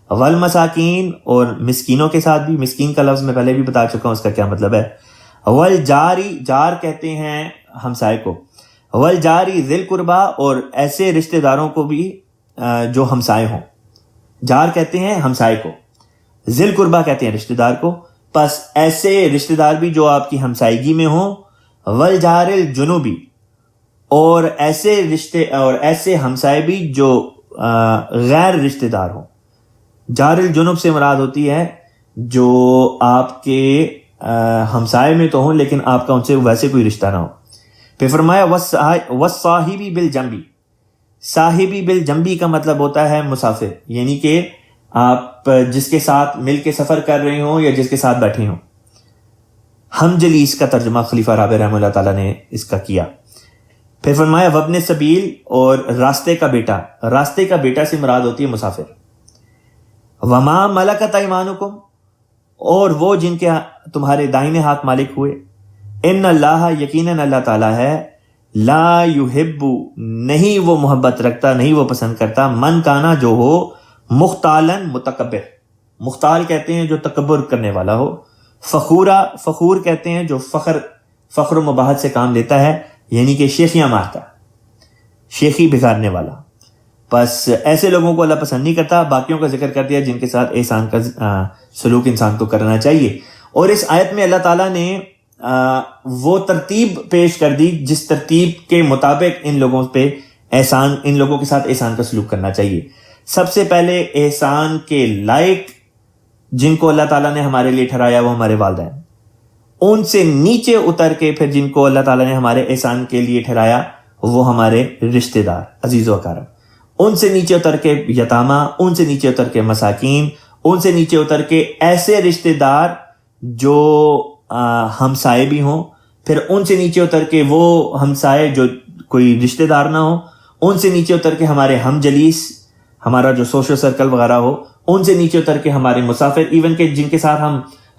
والمساکین، اور مسکینوں کے ساتھ بھی. مسکین کا لفظ میں پہلے بھی بتا چکا ہوں اس کا کیا مطلب ہے. والجاری، جار کہتے ہیں ہمسائے کو. والجاری ذی القربہ، اور ایسے رشتہ داروں کو بھی جو ہمسائے ہوں. جار کہتے ہیں ہمسائے کو، ذی القربہ کہتے ہیں رشتہ دار کو. پس ایسے رشتہ دار بھی جو آپ کی ہمسائیگی میں ہوں. والجار الجنوبی، اور ایسے ہمسائے بھی جو غیر رشتہ دار ہوں. جار الجنوب سے مراد ہوتی ہے جو آپ کے ہمسائے میں تو ہوں لیکن آپ کا ان سے ویسے کوئی رشتہ نہ ہو. پھر فرمایا والصاحبی بالجنبی. صاحبی بالجنبی کا مطلب ہوتا ہے مسافر، یعنی کہ آپ جس کے ساتھ مل کے سفر کر رہے ہوں یا جس کے ساتھ بیٹھے ہوں. ہم جلیس کا ترجمہ خلیفہ رابع رحمہ اللہ تعالیٰ نے اس کا کیا. پھر فرمایا وابن سبیل، اور راستے کا بیٹا. راستے کا بیٹا سے مراد ہوتی ہے مسافر. وما ملکت ایمانکم، اور وہ جن کے تمہارے دائنے ہاتھ مالک ہوئے. ان اللہ، یقیناً اللہ تعالیٰ ہے، لا یحب، نہیں وہ محبت رکھتا، نہیں وہ پسند کرتا، من کانا، جو ہو مختالن متکبر. مختال کہتے ہیں جو تکبر کرنے والا ہو. فخورا، فخور کہتے ہیں جو فخر و مباحت سے کام لیتا ہے، یعنی کہ شیخیاں مارتا، شیخی بگاڑنے والا. بس ایسے لوگوں کو اللہ پسند نہیں کرتا. باقیوں کا ذکر کر دیا جن کے ساتھ احسان کا سلوک انسان کو کرنا چاہیے. اور اس آیت میں اللہ تعالیٰ نے وہ ترتیب پیش کر دی جس ترتیب کے مطابق ان لوگوں کے ساتھ احسان کا سلوک کرنا چاہیے. سب سے پہلے احسان کے لائق جن کو اللہ تعالیٰ نے ہمارے لیے ٹھہرایا وہ ہمارے والدین. ان سے نیچے اتر کے پھر جن کو اللہ تعالیٰ نے ہمارے احسان کے لیے ٹھہرایا وہ ہمارے رشتہ دار عزیز و اقارب، ان سے نیچے اتر کے یتامہ، ان سے نیچے اتر کے مساکین، ان سے نیچے اتر کے ایسے رشتہ دار جو ہمسائے بھی ہوں، پھر ان سے نیچے اتر کے وہ ہمسائے جو کوئی رشتہ دار نہ ہو، ان سے نیچے اتر کے ہمارے ہم جلیس، ہمارا جو سوشل سرکل وغیرہ ہو، ان سے نیچے اتر کے ہمارے مسافر، ایون کہ جن کے ساتھ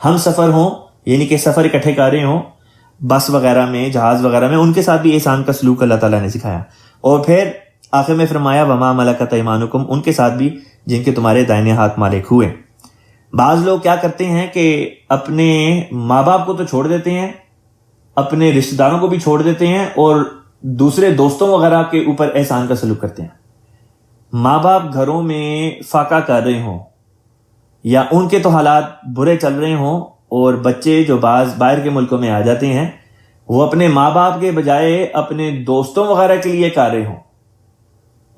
ہم سفر ہوں، یعنی کہ سفر اکٹھے کر رہے ہوں بس وغیرہ میں، جہاز وغیرہ میں، ان کے ساتھ بھی احسان کا سلوک اللہ تعالیٰ نے سکھایا۔ اور پھر آخر میں فرمایا وما ملکت ایمانکم، ان کے ساتھ بھی جن کے تمہارے دائنے ہاتھ مالک ہوئے۔ بعض لوگ کیا کرتے ہیں کہ اپنے ماں باپ کو تو چھوڑ دیتے ہیں، اپنے رشتہ داروں کو بھی چھوڑ دیتے ہیں، اور دوسرے دوستوں وغیرہ کے اوپر احسان کا سلوک کرتے ہیں۔ ماں باپ گھروں میں فاقہ کر رہے ہوں یا ان کے تو حالات برے چل رہے ہوں، اور بچے جو بعض باہر کے ملکوں میں آ جاتے ہیں وہ اپنے ماں باپ کے بجائے اپنے دوستوں وغیرہ کے لیے کر رہے ہوں،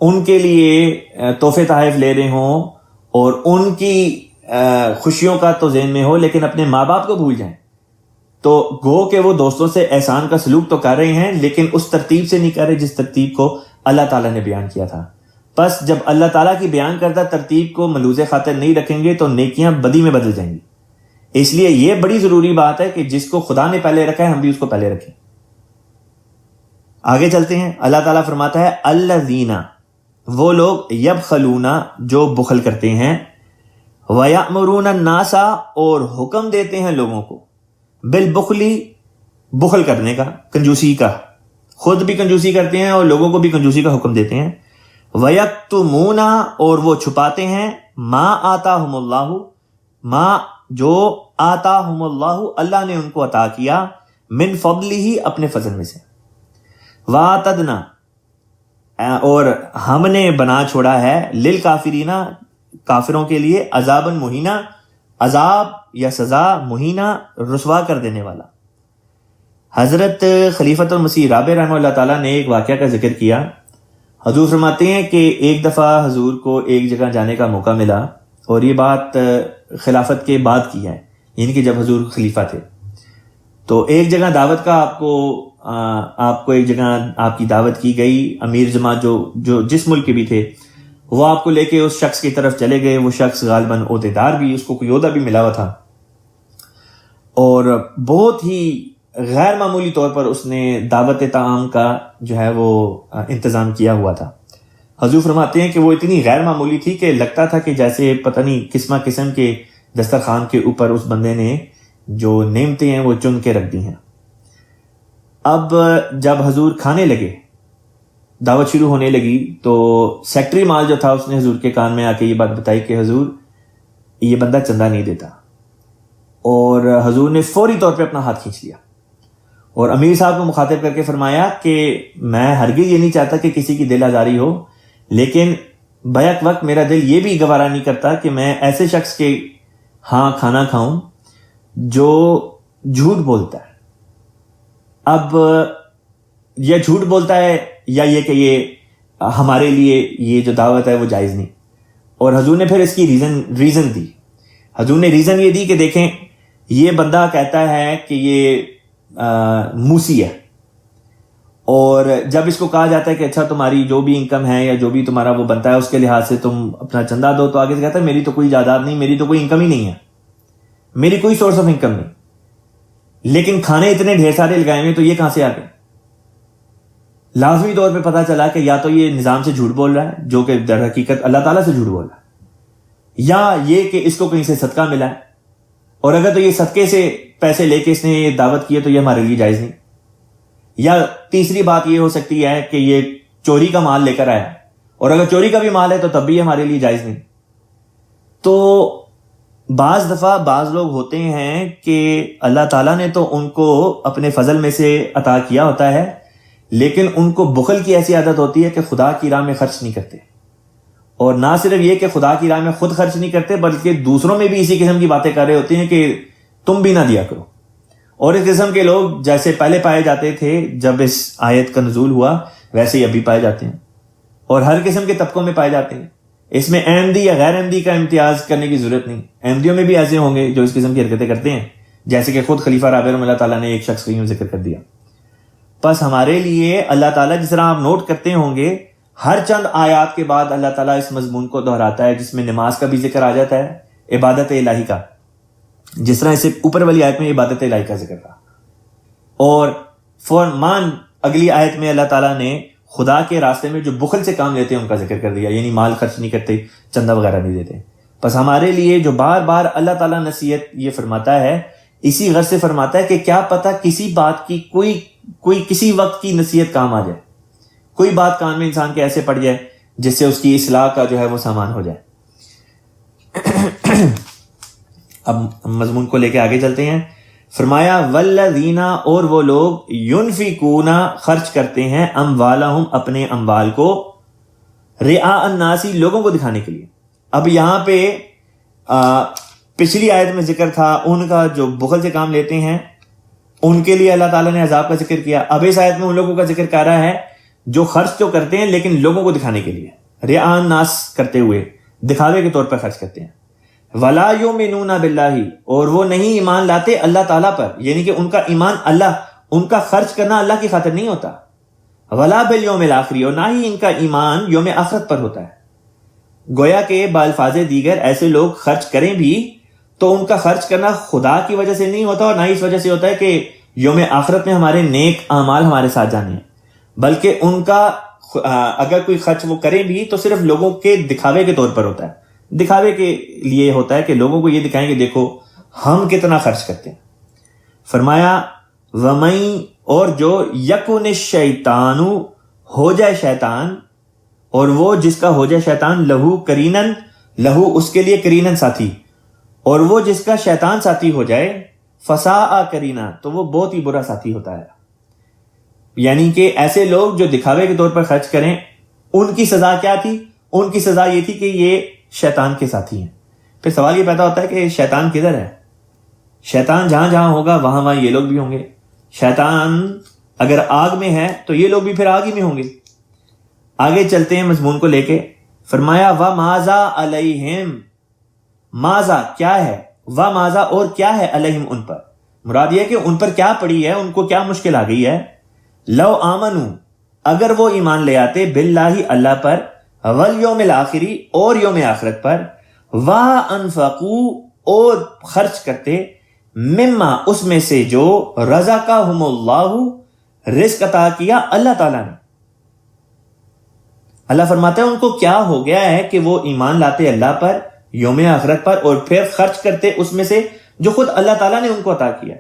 ان کے لیے تحفے تحائف لے رہے ہوں اور ان کی خوشیوں کا تو ذہن میں ہو، لیکن اپنے ماں باپ کو بھول جائیں، تو گو کہ وہ دوستوں سے احسان کا سلوک تو کر رہے ہیں لیکن اس ترتیب سے نہیں کر رہے جس ترتیب کو اللہ تعالیٰ نے بیان کیا تھا۔ پس جب اللہ تعالیٰ کی بیان کردہ ترتیب کو ملوز خاطر نہیں رکھیں گے تو نیکیاں بدی میں بدل جائیں گی۔ اس لیے یہ بڑی ضروری بات ہے کہ جس کو خدا نے پہلے رکھا ہے ہم بھی اس کو پہلے رکھیں۔ آگے چلتے ہیں، اللہ تعالیٰ فرماتا ہے الذین، وہ لوگ یبخلون، جو بخل کرتے ہیں، وَيَأْمُرُونَ النَّاسَ، اور حکم دیتے ہیں لوگوں کو، بالبخل، بخل کرنے کا، کنجوسی کا، خود بھی کنجوسی کرتے ہیں اور لوگوں کو بھی کنجوسی کا حکم دیتے ہیں، وَيَكْتُمُونَ، اور وہ چھپاتے ہیں، ما آتاہم اللہ، ما جو آتاہم اللہ، اللہ نے ان کو عطا کیا، من فضلہ، اپنے فضل میں سے، وَآتَدْنَا، اور ہم نے بنا چھوڑا ہے، للکافرین، کافروں کے لیے، عذاباً مہینہ، عذاب یا سزا، مہینہ، رسوا کر دینے والا۔ حضرت خلیفۃ المسیح رابع رحمہ اللہ تعالیٰ نے ایک واقعہ کا ذکر کیا۔ حضور فرماتے ہیں کہ ایک دفعہ حضور کو ایک جگہ جانے کا موقع ملا، اور یہ بات خلافت کے بعد کی ہے، یعنی کہ جب حضور خلیفہ تھے، تو ایک جگہ دعوت کا آپ کو ایک جگہ آپ کی دعوت کی گئی، امیر جماعت جو جس ملک کے بھی تھے وہ آپ کو لے کے اس شخص کی طرف چلے گئے۔ وہ شخص غالباً عہدیدار بھی، اس کو کوئی عہدہ بھی ملا ہوا تھا، اور بہت ہی غیر معمولی طور پر اس نے دعوت طعام کا جو ہے وہ انتظام کیا ہوا تھا۔ حضور فرماتے ہیں کہ وہ اتنی غیر معمولی تھی کہ لگتا تھا کہ جیسے پتہ نہیں قسم کے دسترخوان کے اوپر اس بندے نے جو نعمتیں ہیں وہ چن کے رکھ دی ہیں۔ اب جب حضور کھانے لگے، دعوت شروع ہونے لگی، تو سیکٹری مال جو تھا اس نے حضور کے کان میں آ کے یہ بات بتائی کہ حضور یہ بندہ چندہ نہیں دیتا، اور حضور نے فوری طور پہ اپنا ہاتھ کھینچ لیا اور امیر صاحب کو مخاطب کر کے فرمایا کہ میں ہرگز یہ نہیں چاہتا کہ کسی کی دل آزاری ہو، لیکن بیک وقت میرا دل یہ بھی گوارا نہیں کرتا کہ میں ایسے شخص کے ہاں کھانا کھاؤں جو جھوٹ بولتا ہے۔ اب یہ جھوٹ بولتا ہے یا یہ کہ یہ ہمارے لیے یہ جو دعوت ہے وہ جائز نہیں۔ اور حضور نے پھر اس کی ریزن دی۔ حضور نے ریزن یہ دی کہ دیکھیں یہ بندہ کہتا ہے کہ یہ موسی ہے، اور جب اس کو کہا جاتا ہے کہ اچھا تمہاری جو بھی انکم ہے یا جو بھی تمہارا وہ بنتا ہے اس کے لحاظ سے تم اپنا چندہ دو، تو آگے سے کہتا ہے میری تو کوئی جائیداد نہیں، میری تو کوئی انکم ہی نہیں ہے، میری کوئی سورس آف انکم نہیں، لیکن کھانے اتنے ڈھیر سارے لگائے ہوئے تو یہ کہاں سے آ گئے؟ لازمی طور پہ پتہ چلا کہ یا تو یہ نظام سے جھوٹ بول رہا ہے جو کہ در حقیقت اللہ تعالیٰ سے جھوٹ بول رہا ہے، یا یہ کہ اس کو کہیں سے صدقہ ملا ہے، اور اگر تو یہ صدقے سے پیسے لے کے اس نے یہ دعوت کی ہے تو یہ ہمارے لیے جائز نہیں، یا تیسری بات یہ ہو سکتی ہے کہ یہ چوری کا مال لے کر آیا، اور اگر چوری کا بھی مال ہے تو تب بھی ہمارے لیے جائز نہیں۔ تو بعض دفعہ بعض لوگ ہوتے ہیں کہ اللہ تعالیٰ نے تو ان کو اپنے فضل میں سے عطا کیا ہوتا ہے، لیکن ان کو بخل کی ایسی عادت ہوتی ہے کہ خدا کی راہ میں خرچ نہیں کرتے، اور نہ صرف یہ کہ خدا کی راہ میں خود خرچ نہیں کرتے بلکہ دوسروں میں بھی اسی قسم کی باتیں کر رہے ہوتے ہیں کہ تم بھی نہ دیا کرو۔ اور اس قسم کے لوگ جیسے پہلے پائے جاتے تھے جب اس آیت کا نزول ہوا، ویسے ہی ابھی پائے جاتے ہیں، اور ہر قسم کے طبقوں میں پائے جاتے ہیں۔ اس میں احمدی یا غیر احمدی کا امتیاز کرنے کی ضرورت نہیں، احمدیوں میں بھی ایسے ہوں گے جو اس قسم کی حرکتیں کرتے ہیں، جیسے کہ خود خلیفہ رابع اللہ تعالیٰ نے ایک شخص کا یوں ذکر کر دیا. بس ہمارے لیے اللہ تعالیٰ جس طرح آپ نوٹ کرتے ہوں گے ہر چند آیات کے بعد اللہ تعالیٰ اس مضمون کو دہراتا ہے، جس میں نماز کا بھی ذکر آ جاتا ہے، عبادت الہی کا، جس طرح اسے اوپر والی آیت میں عبادت الہی کا ذکر تھا، اور فورمان اگلی آیت میں اللہ تعالیٰ نے خدا کے راستے میں جو بخل سے کام لیتے ہیں ان کا ذکر کر دیا، یعنی مال خرچ نہیں کرتے، چندہ وغیرہ نہیں دیتے. بس ہمارے لیے جو بار بار اللہ تعالیٰ نصیحت یہ فرماتا ہے، اسی غرض سے فرماتا ہے کہ کیا پتہ کسی بات کی کوئی کسی وقت کی نصیحت کام آ جائے، کوئی بات کان میں انسان کے ایسے پڑ جائے جس سے اس کی اصلاح کا جو ہے وہ سامان ہو جائے. اب مضمون کو لے کے آگے چلتے ہیں. فرمایا والذین، اور وہ لوگ ینفقون خرچ کرتے ہیں، اموالہم اپنے اموال کو، رعاء الناس لوگوں کو دکھانے کے لیے. اب یہاں پہ پچھلی آیت میں ذکر تھا ان کا جو بخل سے کام لیتے ہیں ان کے لیے اللہ تعالیٰ نے عذاب کا ذکر کیا. اب اس آیت میں ان لوگوں کا ذکر کر رہا ہے جو خرچ تو کرتے ہیں لیکن لوگوں کو دکھانے کے لیے، رعاء الناس کرتے ہوئے، دکھاوے کے طور پر خرچ کرتے ہیں. ولا یؤمنون باللہ، اور وہ نہیں ایمان لاتے اللہ تعالیٰ پر، یعنی کہ ان کا ایمان ان کا خرچ کرنا اللہ کی خاطر نہیں ہوتا. ولا بالیوم الآخر، اور نہ ہی ان کا ایمان یوم آخرت پر ہوتا ہے. گویا کہ بالفاظ دیگر ایسے لوگ خرچ کریں بھی تو ان کا خرچ کرنا خدا کی وجہ سے نہیں ہوتا، اور نہ ہی اس وجہ سے ہوتا ہے کہ یوم آخرت میں ہمارے نیک اعمال ہمارے ساتھ جانے ہیں، بلکہ ان کا اگر کوئی خرچ وہ کریں بھی تو صرف لوگوں کے دکھاوے کے طور پر ہوتا ہے، دکھاوے کے لیے ہوتا ہے کہ لوگوں کو یہ دکھائیں کہ دیکھو ہم کتنا خرچ کرتے ہیں. فرمایا وَمَن، اور جو یکن الشیطان، ہو جائے شیطان، اور وہ جس کا ہو جائے شیطان، لہو کرینن، لہو اس کے لیے کرینن ساتھی، اور وہ جس کا شیطان ساتھی ہو جائے، فساء کرینا، تو وہ بہت ہی برا ساتھی ہوتا ہے. یعنی کہ ایسے لوگ جو دکھاوے کے طور پر خرچ کریں ان کی سزا کیا تھی؟ ان کی سزا یہ تھی کہ یہ شیطان کے ساتھی ہیں. پھر سوال یہ پیدا ہوتا ہے کہ شیطان کدھر ہے؟ شیطان جہاں جہاں ہوگا وہاں وہاں یہ لوگ بھی ہوں گے. شیطان اگر آگ میں ہے تو یہ لوگ بھی پھر آگ ہی میں ہوں گے. آگے چلتے ہیں مضمون کو لے کے. فرمایا وَمَاذَا عَلَيْهِمْ، ماذا کیا ہے، وَمَاذَا اور کیا ہے، علیہم ان پر، مراد یہ کہ ان پر کیا پڑی ہے، ان کو کیا مشکل آ گئی ہے. لو آمنو، اگر وہ ایمان لے آتے، باللہ اللہ پر، والیوم الآخر اور یوم آخرت پر، وَأَنفَقُوا اور خرچ کرتے، مما اس میں سے جو رزقہم اللہ رزق عطا کیا اللہ تعالیٰ نے. اللہ فرماتا ہے ان کو کیا ہو گیا ہے کہ وہ ایمان لاتے اللہ پر، یوم آخرت پر، اور پھر خرچ کرتے اس میں سے جو خود اللہ تعالیٰ نے ان کو عطا کیا.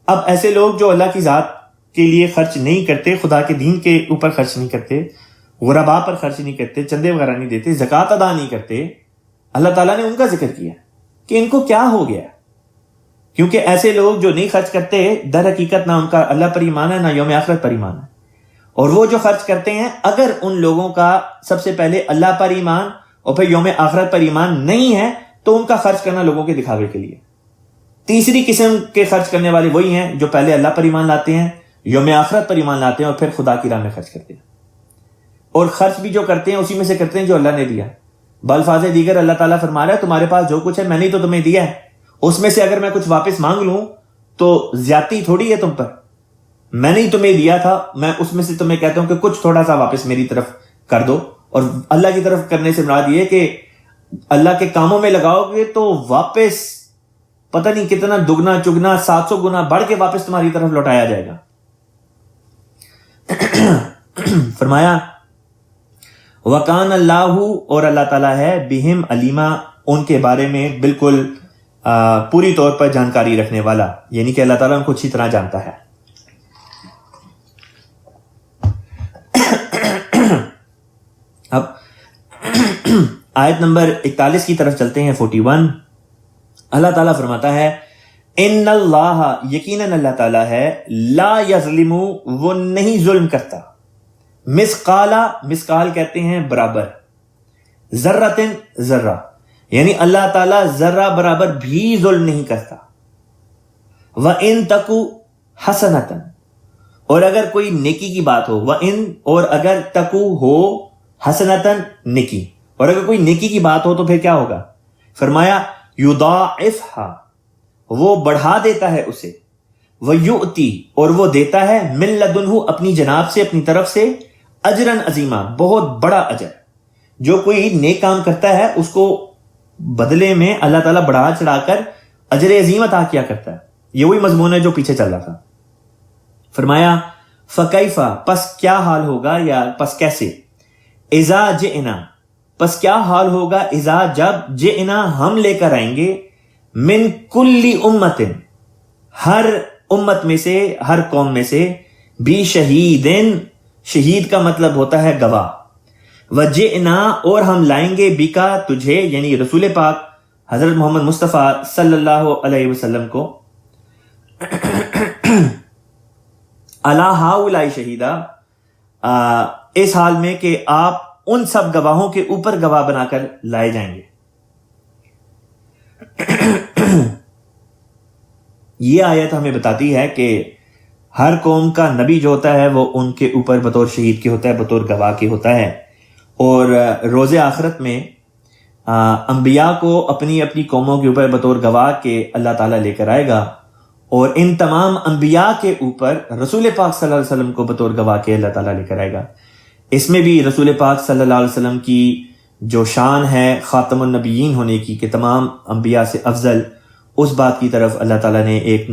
اب ایسے لوگ جو اللہ کی ذات کے لیے خرچ نہیں کرتے، خدا کے دین کے اوپر خرچ نہیں کرتے، غرباء پر خرچ نہیں کرتے، چندے وغیرہ نہیں دیتے، زکوٰۃ ادا نہیں کرتے، اللہ تعالیٰ نے ان کا ذکر کیا کہ ان کو کیا ہو گیا. کیونکہ ایسے لوگ جو نہیں خرچ کرتے در حقیقت نہ ان کا اللہ پر ایمان ہے، نہ یوم آخرت پر ایمان ہے. اور وہ جو خرچ کرتے ہیں، اگر ان لوگوں کا سب سے پہلے اللہ پر ایمان اور پھر یوم آخرت پر ایمان نہیں ہے تو ان کا خرچ کرنا لوگوں کے دکھاوے کے لیے. تیسری قسم کے خرچ کرنے والے وہی ہیں جو پہلے اللہ پر ایمان لاتے ہیں، یوم آخرت پر ایمان لاتے ہیں، اور پھر خدا کی راہ میں خرچ کرتے ہیں. اور خرچ بھی جو کرتے ہیں اسی میں سے کرتے ہیں جو اللہ نے دیا. بالفاظ دیگر اللہ تعالیٰ فرما رہا ہے تمہارے پاس جو کچھ ہے میں نے تو تمہیں دیا ہے، اس میں سے اگر میں کچھ واپس مانگ لوں تو زیادتی تھوڑی ہے تم پر. میں نے تمہیں دیا تھا، میں اس میں سے تمہیں کہتا ہوں کہ کچھ تھوڑا سا واپس میری طرف کر دو. اور اللہ کی طرف کرنے سے مراد یہ کہ اللہ کے کاموں میں لگاؤ گے تو واپس پتہ نہیں کتنا دگنا چگنا 700 گنا بڑھ کے واپس تمہاری طرف لوٹایا جائے گا. فرمایا وَكَانَ اللَّهُ، اور اللہ تعالیٰ ہے، بِهِمْ علیما، ان کے بارے میں بالکل پوری طور پر جانکاری رکھنے والا، یعنی کہ اللہ تعالیٰ ان کو اچھی طرح جانتا ہے. اب آیت نمبر 41 کی طرف چلتے ہیں. 41 اللہ تعالیٰ فرماتا ہے ان اللہ، یقیناً اللہ تعالیٰ ہے، لا یظلم، وہ نہیں ظلم کرتا، مسقال کہتے ہیں برابر، ذرۃ ذرہ، یعنی اللہ تعالیٰ ذرہ برابر بھی ظلم نہیں کرتا. وَإِن تَكُ حَسَنَةً، اور اگر کوئی نیکی کی بات ہو، وَإِن اور اگر تَكُ ہو حسنتاً نیکی، اور اگر کوئی نیکی کی بات ہو تو پھر کیا ہوگا؟ فرمایا یضاعفھا، وہ بڑھا دیتا ہے اسے، وَيُؤْتِي اور وہ دیتا ہے، مِن لَدُنْهُ اپنی جناب سے، اپنی طرف سے، اجرن عظیما بہت بڑا اجر۔ جو کوئی نیک کام کرتا ہے اس کو بدلے میں اللہ تعالیٰ بڑھا چڑھا کر اجر عظیم عطا کیا کرتا ہے۔ یہ وہی مضمون ہے جو پیچھے چل رہا تھا۔ فرمایا فَكَيْفَ پس کیا حال ہوگا، یا پس کیسے، اذا جئنا پس کیا حال ہوگا، اذا جب جئنا ہم لے کر آئیں گے، من کل امت ہر امت میں سے، ہر قوم میں سے، بھی شہیدن شہید کا مطلب ہوتا ہے گواہ، وجئنا اور ہم لائیں گے بکا تجھے، یعنی رسول پاک حضرت محمد مصطفیٰ صلی اللہ علیہ وسلم کو، علی ہؤلاء شہیدا اس حال میں کہ آپ ان سب گواہوں کے اوپر گواہ بنا کر لائے جائیں گے۔ یہ آیت ہمیں بتاتی ہے کہ ہر قوم کا نبی جو ہوتا ہے وہ ان کے اوپر بطور شہید کے ہوتا ہے، بطور گواہ کے ہوتا ہے، اور روز آخرت میں انبیاء کو اپنی اپنی قوموں کے اوپر بطور گواہ کے اللہ تعالیٰ لے کر آئے گا، اور ان تمام انبیاء کے اوپر رسول پاک صلی اللہ علیہ وسلم کو بطور گواہ کے اللہ تعالیٰ لے کر آئے گا۔ اس میں بھی رسول پاک صلی اللہ علیہ وسلم کی جو شان ہے خاتم النبیین ہونے کی، کہ تمام انبیاء سے افضل، اس بات کی طرف اللہ تعالیٰ نے ایک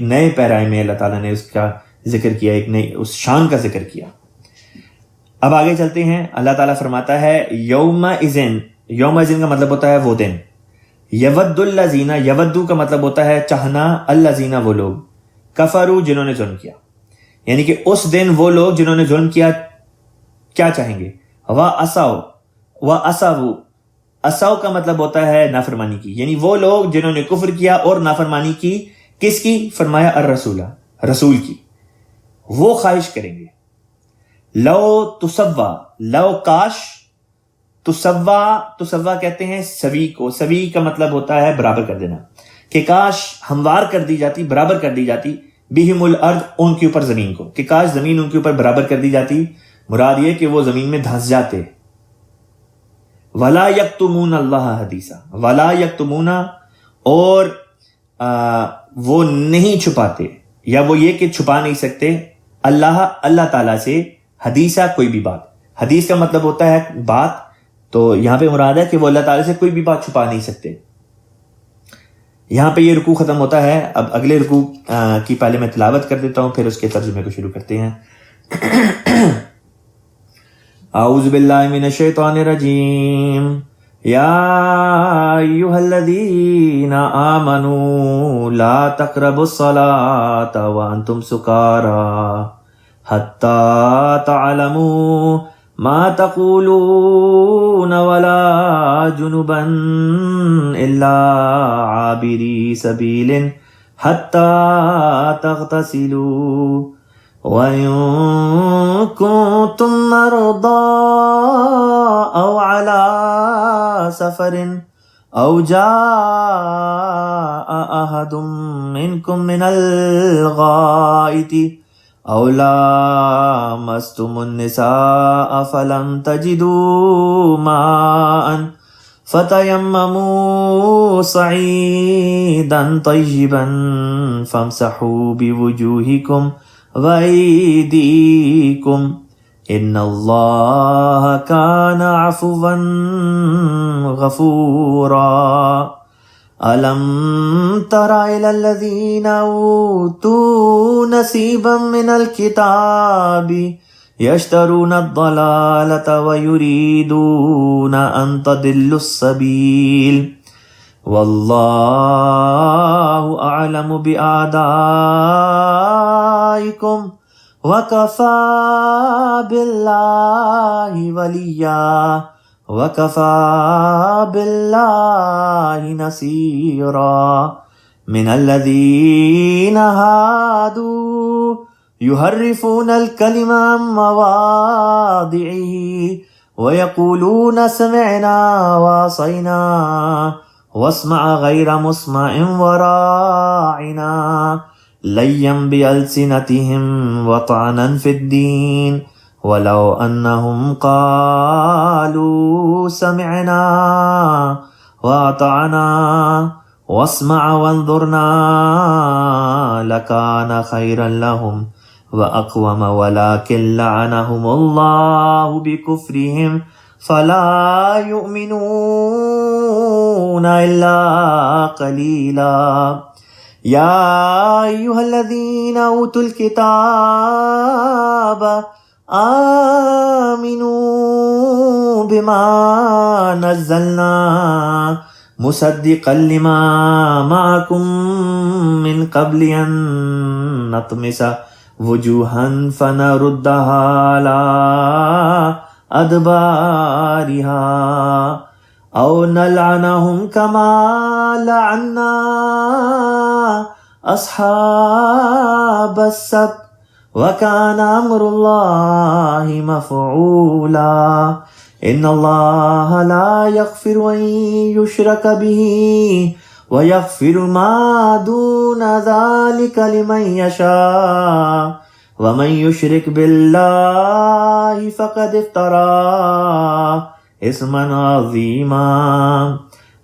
نئے پیرائے میں اللہ تعالیٰ نے اس کا ذکر کیا، ایک نئی اس شان کا ذکر کیا۔ اب آگے چلتے ہیں۔ اللہ تعالیٰ فرماتا ہے یومئذ، یومئذ کا مطلب ہوتا ہے وہ دن، یود الذین، یودو کا مطلب ہوتا ہے چاہنا، الذین وہ لوگ، کفروا جنہوں نے ظلم کیا، یعنی کہ اس دن وہ لوگ جنہوں نے ظلم کیا کیا چاہیں گے، وَأَسَوْا اسو کا مطلب ہوتا ہے نافرمانی کی، یعنی وہ لوگ جنہوں نے کفر کیا اور نافرمانی کی، کس کی؟ فرمایا الرسول، رسول کی، وہ خواہش کریں گے، لو تسوا، لو کاش، تسوا کہتے ہیں سوی کو، سوی کا مطلب ہوتا ہے برابر کر دینا، کہ کاش ہموار کر دی جاتی، برابر کر دی جاتی، بہم الارض ان کے اوپر زمین کو، کہ کاش زمین ان کے اوپر برابر کر دی جاتی، مراد یہ کہ وہ زمین میں دھنس جاتے۔ ولا یکتمون اللہ حدیثا، ولا یکتمون اور وہ نہیں چھپاتے، یا وہ یہ کہ چھپا نہیں سکتے، اللہ تعالیٰ سے، حدیثہ کوئی بھی بات، حدیث کا مطلب ہوتا ہے بات، تو یہاں پہ مراد ہے کہ وہ اللہ تعالیٰ سے کوئی بھی بات چھپا نہیں سکتے۔ یہاں پہ یہ رکوع ختم ہوتا ہے۔ اب اگلے رکوع کی پہلے میں تلاوت کر دیتا ہوں، پھر اس کے ترجمے کو شروع کرتے ہیں۔ اعوذ باللہ من الشیطان الرجیم، یا ایھا الذین آمنوا لا تقربوا الصلاة وانتم سکارى حتی تعلموا ما تقولون ولا جنبا الا عابری سبیل حتی تغتسلوا وَإِن كُنتُم مَّرْضَىٰ أَوْ عَلَىٰ سَفَرٍ أَوْ جَاءَ أَحَدٌ مِّنكُم مِّنَ الْغَائِطِ أَوْ لَامَسْتُمُ النِّسَاءَ فَلَمْ تَجِدُوا مَاءً فَتَيَمَّمُوا صَعِيدًا طَيِّبًا فَامْسَحُوا بِوُجُوهِكُمْ وَأَيْدِيكُمْ إِنَّ اللَّهَ كَانَ عَفُوًّا غَفُورًا أَلَمْ تَرَ إِلَى الَّذِينَ أُوتُوا نَصِيبًا مِنَ الْكِتَابِ يَشْتَرُونَ الضَّلَالَةَ وَيُرِيدُونَ أَن تَضِلُّوا السَّبِيلَ واللہ اعلم بِأَعْدَائِكُمْ وَكَفَى بِاللَّهِ وَلِيًّا وَكَفَى بِاللَّهِ نَصِيرًا مِنَ الَّذِينَ هَادُوا يُحَرِّفُونَ الْكَلِمَ عَن مَّوَاضِعِهِ وَيَقُولُونَ سَمِعْنَا وَعَصَيْنَا وَاسْمَعْ غَيْرَ مُسْمَعٍ وَرَاعِنَا لَيًّا بِأَلْسِنَتِهِمْ وَطَعْنًا فِي الدِّينِ وَلَوْ أَنَّهُمْ قَالُوا سَمِعْنَا وَأَطَعْنَا واسمع وانظرنا لكان خيرا لهم وأقوم ولكن لعنهم الله بكفرهم فلا يؤمنون إلا قليلا يا أيها الذين أوتوا الكتاب آمنوا بما نزلنا مصدقا لما معكم من قبل أن نطمس وجوها فنردها على أدبارها أو نلعنهم كما لعنا أصحاب السبت وكان أمر الله مفعولا إن الله لا يغفر أن يشرك به ويغفر ما دون ذلك لمن يشاء ومن يشرك بالله فقد افترى اسما عظيما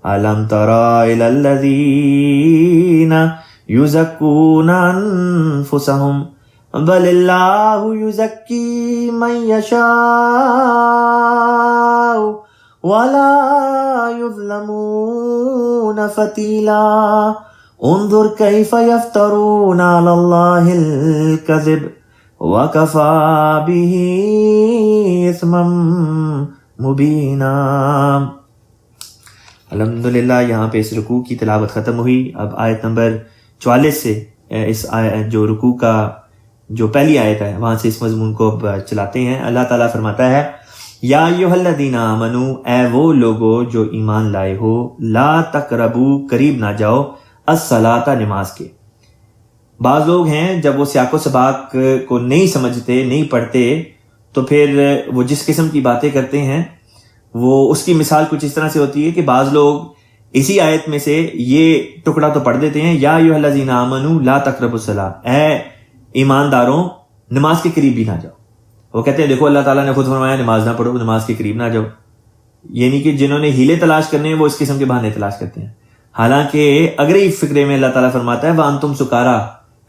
ألم ترى إلى الذين يزكون أنفسهم بل اللہ یزکی من یشاء ولا یظلمون فتیلا انظر کیف یفترون علی اللہ الکذب وکفی بہ اثما مبینا۔ الحمدللہ یہاں پہ اس رکوع کی تلاوت ختم ہوئی۔ اب آیت نمبر 44 سے اس جو رکوع کا جو پہلی آیت ہے وہاں سے اس مضمون کو اب چلاتے ہیں۔ اللہ تعالیٰ فرماتا ہے یا ایھا الذین آمنو، اے وہ لوگو جو ایمان لائے ہو، لا تقربو، قریب نہ جاؤ، الصلاۃ، نماز کے۔ بعض لوگ ہیں جب وہ سیاق و سباق کو نہیں سمجھتے، نہیں پڑھتے، تو پھر وہ جس قسم کی باتیں کرتے ہیں وہ اس کی مثال کچھ اس طرح سے ہوتی ہے کہ بعض لوگ اسی آیت میں سے یہ ٹکڑا تو پڑھ دیتے ہیں، یا ایھا الذین آمنو لا تقربوا الصلاۃ، اے ایمانداروں نماز کے قریب بھی نہ جاؤ۔ وہ کہتے ہیں دیکھو اللہ تعالیٰ نے خود فرمایا نماز نہ پڑھو، نماز کے قریب نہ جاؤ، یعنی کہ جنہوں نے ہیلے تلاش کرنے ہیں وہ اس قسم کے بہانے تلاش کرتے ہیں۔ حالانکہ اگلے فقرے میں اللہ تعالیٰ فرماتا ہے وَأَنْتُمْ سُكَارَىٰ،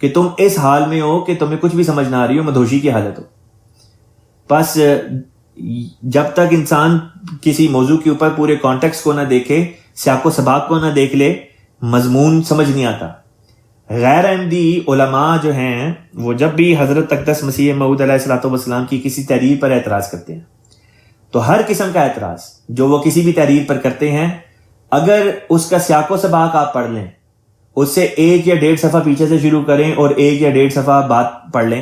کہ تم اس حال میں ہو کہ تمہیں کچھ بھی سمجھ نہ آ رہی ہو، مدہوشی کی حالت ہو۔ بس جب تک انسان کسی موضوع کے اوپر پورے کانٹیکس کو نہ دیکھے، سیاق و سباق کو نہ دیکھ لے، مضمون سمجھ نہیں آتا۔ غیر احمدی علماء جو ہیں وہ جب بھی حضرت اقدس مسیح موعود علیہ الصلوۃ والسلام کی کسی تحریر پر اعتراض کرتے ہیں تو ہر قسم کا اعتراض جو وہ کسی بھی تحریر پر کرتے ہیں، اگر اس کا سیاق و سباق آپ پڑھ لیں، اس سے 1 یا 1.5 صفحہ پیچھے سے شروع کریں اور 1 یا 1.5 صفحہ بات پڑھ لیں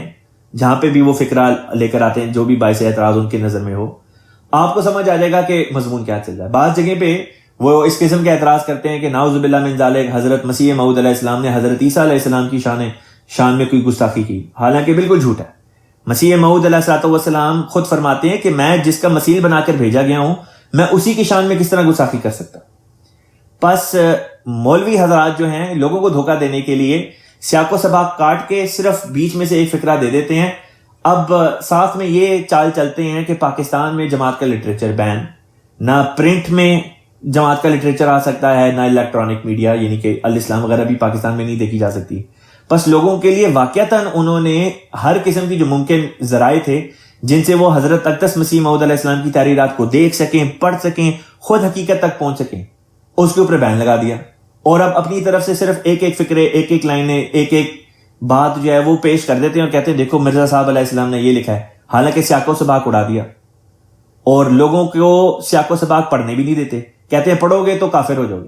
جہاں پہ بھی وہ فقرہ لے کر آتے ہیں جو بھی باعث اعتراض ان کی نظر میں ہو، آپ کو سمجھ آ جائے گا کہ مضمون کیا چل رہا ہے۔ بعض جگہ پہ وہ اس قسم کے اعتراض کرتے ہیں کہ نعوذ باللہ من ذالک، حضرت مسیح موعود علیہ السلام نے حضرت عیسیٰ علیہ السلام کی شان میں کوئی گستاخی کی، حالانکہ بالکل جھوٹ ہے۔ مسیح موعود علیہ السلام خود فرماتے ہیں کہ میں جس کا مسیح بنا کر بھیجا گیا ہوں، میں اسی کی شان میں کس طرح گستاخی کر سکتا۔ بس مولوی حضرات جو ہیں لوگوں کو دھوکہ دینے کے لیے سیاق و سباق کاٹ کے صرف بیچ میں سے ایک فقرہ دے دیتے ہیں۔ اب ساتھ میں یہ چال چلتے ہیں کہ پاکستان میں جماعت کا لٹریچر بین، نہ پرنٹ میں جماعت کا لٹریچر آ سکتا ہے، نہ الیکٹرانک میڈیا یعنی کہ الاسلام وغیرہ بھی پاکستان میں نہیں دیکھی جا سکتی۔ بس لوگوں کے لیے واقعتاً انہوں نے ہر قسم کی جو ممکن ذرائع تھے جن سے وہ حضرت اقدس مسیح موعود علیہ السلام کی تحریرات کو دیکھ سکیں، پڑھ سکیں، خود حقیقت تک پہنچ سکیں، اس کے اوپر بین لگا دیا، اور اب اپنی طرف سے صرف ایک ایک فقرے، ایک ایک لائنیں، ایک ایک بات جو ہے وہ پیش کر دیتے ہیں اور کہتے ہیں دیکھو مرزا صاحب علیہ السلام نے یہ لکھا ہے، حالانکہ سیاق و سباق اڑا دیا، اور لوگوں کو سیاق و سباق پڑھنے بھی نہیں دیتے، کہتے ہیں پڑھو گے تو کافر ہو جاؤ گے۔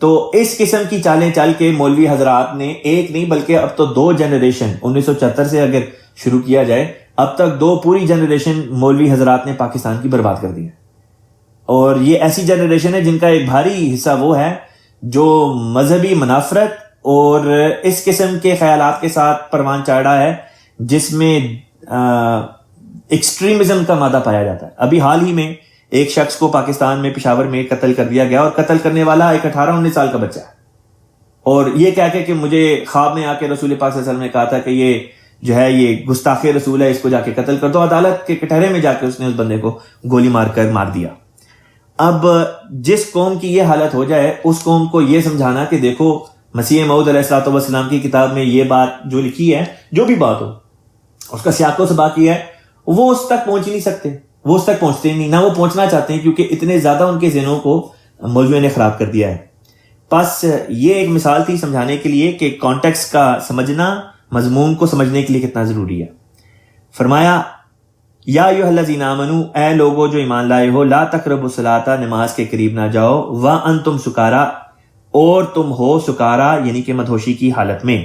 تو اس قسم کی چالیں چل کے مولوی حضرات نے ایک نہیں بلکہ اب تو 2 جنریشن، 1974 سے اگر شروع کیا جائے اب تک 2 پوری جنریشن مولوی حضرات نے پاکستان کی برباد کر دی ہے۔ اور یہ ایسی جنریشن ہے جن کا ایک بھاری حصہ وہ ہے جو مذہبی منافرت اور اس قسم کے خیالات کے ساتھ پروان چاڑھا ہے جس میں ایکسٹریمزم کا مادہ پایا جاتا ہے۔ ابھی حال ہی میں ایک شخص کو پاکستان میں پشاور میں قتل کر دیا گیا، اور قتل کرنے والا ایک 18-19 سال کا بچہ ہے، اور یہ کہہ کے کہ مجھے خواب میں آ کے رسول پاک صلی اللہ علیہ وسلم نے کہا تھا کہ یہ جو ہے یہ گستاخ رسول ہے، اس کو جا کے قتل کر دو۔ عدالت کے کٹہرے میں جا کے اس نے اس بندے کو گولی مار کر مار دیا۔ اب جس قوم کی یہ حالت ہو جائے اس قوم کو یہ سمجھانا کہ دیکھو مسیح موعود علیہ الصلوۃ والسلام کی کتاب میں یہ بات جو لکھی ہے، جو بھی بات ہو اس کا سیاق و سباق یہ ہے، وہ اس تک پہنچ نہیں سکتے، وہ اس تک پہنچتے نہیں، نہ وہ پہنچنا چاہتے ہیں، کیونکہ اتنے زیادہ ان کے ذہنوں کو موضوع نے خراب کر دیا ہے۔ پس یہ ایک مثال تھی سمجھانے کے لیے کہ کانٹیکسٹ کا سمجھنا مضمون کو سمجھنے کے لیے کتنا ضروری ہے۔ فرمایا یا ایھا الذین آمنوا، اے لوگو جو ایمان لائے ہو، لا تقربوا الصلاۃ، نماز کے قریب نہ جاؤ، وانتم سکارا، اور تم ہو سکارا یعنی کہ مدہوشی کی حالت میں۔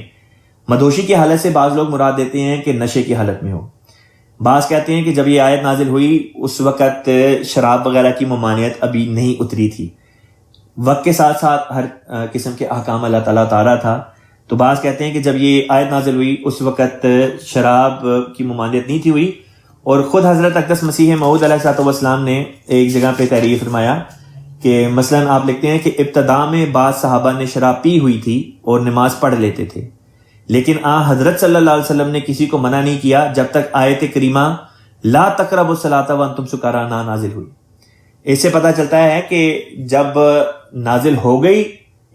مدہوشی کی حالت سے بعض لوگ مراد دیتے ہیں کہ نشے کی حالت میں ہو، بعض کہتے ہیں کہ جب یہ آیت نازل ہوئی اس وقت شراب وغیرہ کی ممانعت ابھی نہیں اتری تھی، وقت کے ساتھ ساتھ ہر قسم کے احکام اللہ تعالیٰ اتارا تھا، تو بعض کہتے ہیں کہ جب یہ آیت نازل ہوئی اس وقت شراب کی ممانعت نہیں تھی ہوئی، اور خود حضرت اقدس مسیح موعود علیہ الصلوۃ والسلام نے ایک جگہ پہ تحریر فرمایا کہ مثلاً آپ لکھتے ہیں کہ ابتدا میں بعض صحابہ نے شراب پی ہوئی تھی اور نماز پڑھ لیتے تھے، لیکن حضرت صلی اللہ علیہ وسلم نے کسی کو منع نہیں کیا جب تک آیت کریمہ لا تقربوا الصلاۃ وانتم سکارا نہ نازل ہوئی۔ اس سے پتہ چلتا ہے کہ جب نازل ہو گئی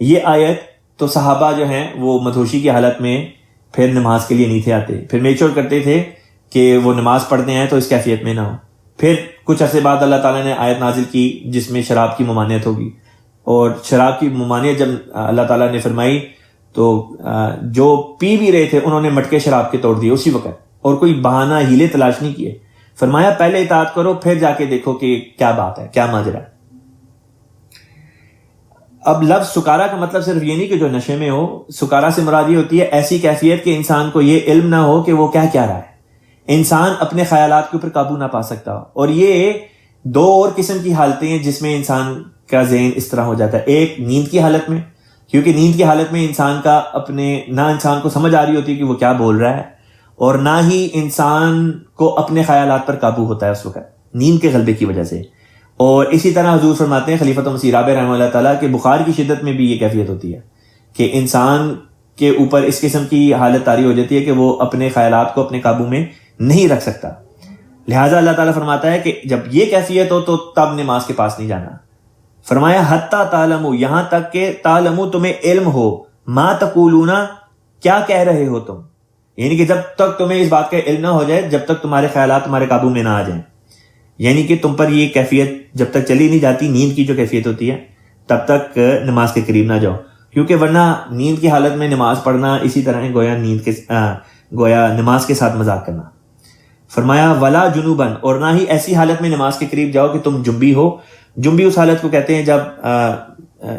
یہ آیت تو صحابہ جو ہیں وہ مدہوشی کی حالت میں پھر نماز کے لیے نہیں تھے آتے، پھر میک شور کرتے تھے کہ وہ نماز پڑھتے ہیں تو اس کیفیت میں نہ ہو۔ پھر کچھ عرصے بعد اللہ تعالیٰ نے آیت نازل کی جس میں شراب کی ممانعت ہوگی، اور شراب کی ممانعت جب اللہ تعالیٰ نے فرمائی تو جو پی بھی رہے تھے انہوں نے مٹکے شراب کے توڑ دیے اسی وقت، اور کوئی بہانہ ہیلے تلاش نہیں کیے۔ فرمایا پہلے اطاعت کرو پھر جا کے دیکھو کہ کیا بات ہے، کیا ماجرا ہے۔ اب لفظ سکارا کا مطلب صرف یہ نہیں کہ جو نشے میں ہو، سکارا سے مراد یہ ہوتی ہے ایسی کیفیت کہ انسان کو یہ علم نہ ہو کہ وہ کیا رہا ہے، انسان اپنے خیالات کے اوپر قابو نہ پا سکتا ہو۔ اور یہ دو اور قسم کی حالتیں ہیں جس میں انسان کا ذہن اس طرح ہو جاتا ہے، ایک نیند کی حالت میں، کیونکہ نیند کی حالت میں انسان کا نہ انسان کو سمجھ آ رہی ہوتی کہ وہ کیا بول رہا ہے، اور نہ ہی انسان کو اپنے خیالات پر قابو ہوتا ہے اس وقت نیند کے غلبے کی وجہ سے۔ اور اسی طرح حضور فرماتے ہیں خلیفۃ مسیح رابع رحمہ اللہ تعالیٰ کہ بخار کی شدت میں بھی یہ کیفیت ہوتی ہے کہ انسان کے اوپر اس قسم کی حالت طاری ہو جاتی ہے کہ وہ اپنے خیالات کو اپنے قابو میں نہیں رکھ سکتا۔ لہٰذا اللہ تعالیٰ فرماتا ہے کہ جب یہ کیفیت ہو تو تب نماز کے پاس نہیں جانا۔ فرمایا حتیٰ تعلموا، یہاں تک کہ تعلموا تمہیں علم ہو، ما تقولون کیا کہہ رہے ہو تم، یعنی کہ جب تک تمہیں اس بات کا علم نہ ہو جائے، جب تک تمہارے خیالات تمہارے قابو میں نہ آ جائیں، یعنی کہ تم پر یہ کیفیت جب تک چلی نہیں جاتی، نیند کی جو کیفیت ہوتی ہے، تب تک نماز کے قریب نہ جاؤ، کیونکہ ورنہ نیند کی حالت میں نماز پڑھنا اسی طرح ہے گویا نماز کے ساتھ مذاق کرنا۔ فرمایا ولا جنوبن، اور نہ ہی ایسی حالت میں نماز کے قریب جاؤ کہ تم جنبی ہو۔ جنبی اس حالت کو کہتے ہیں جب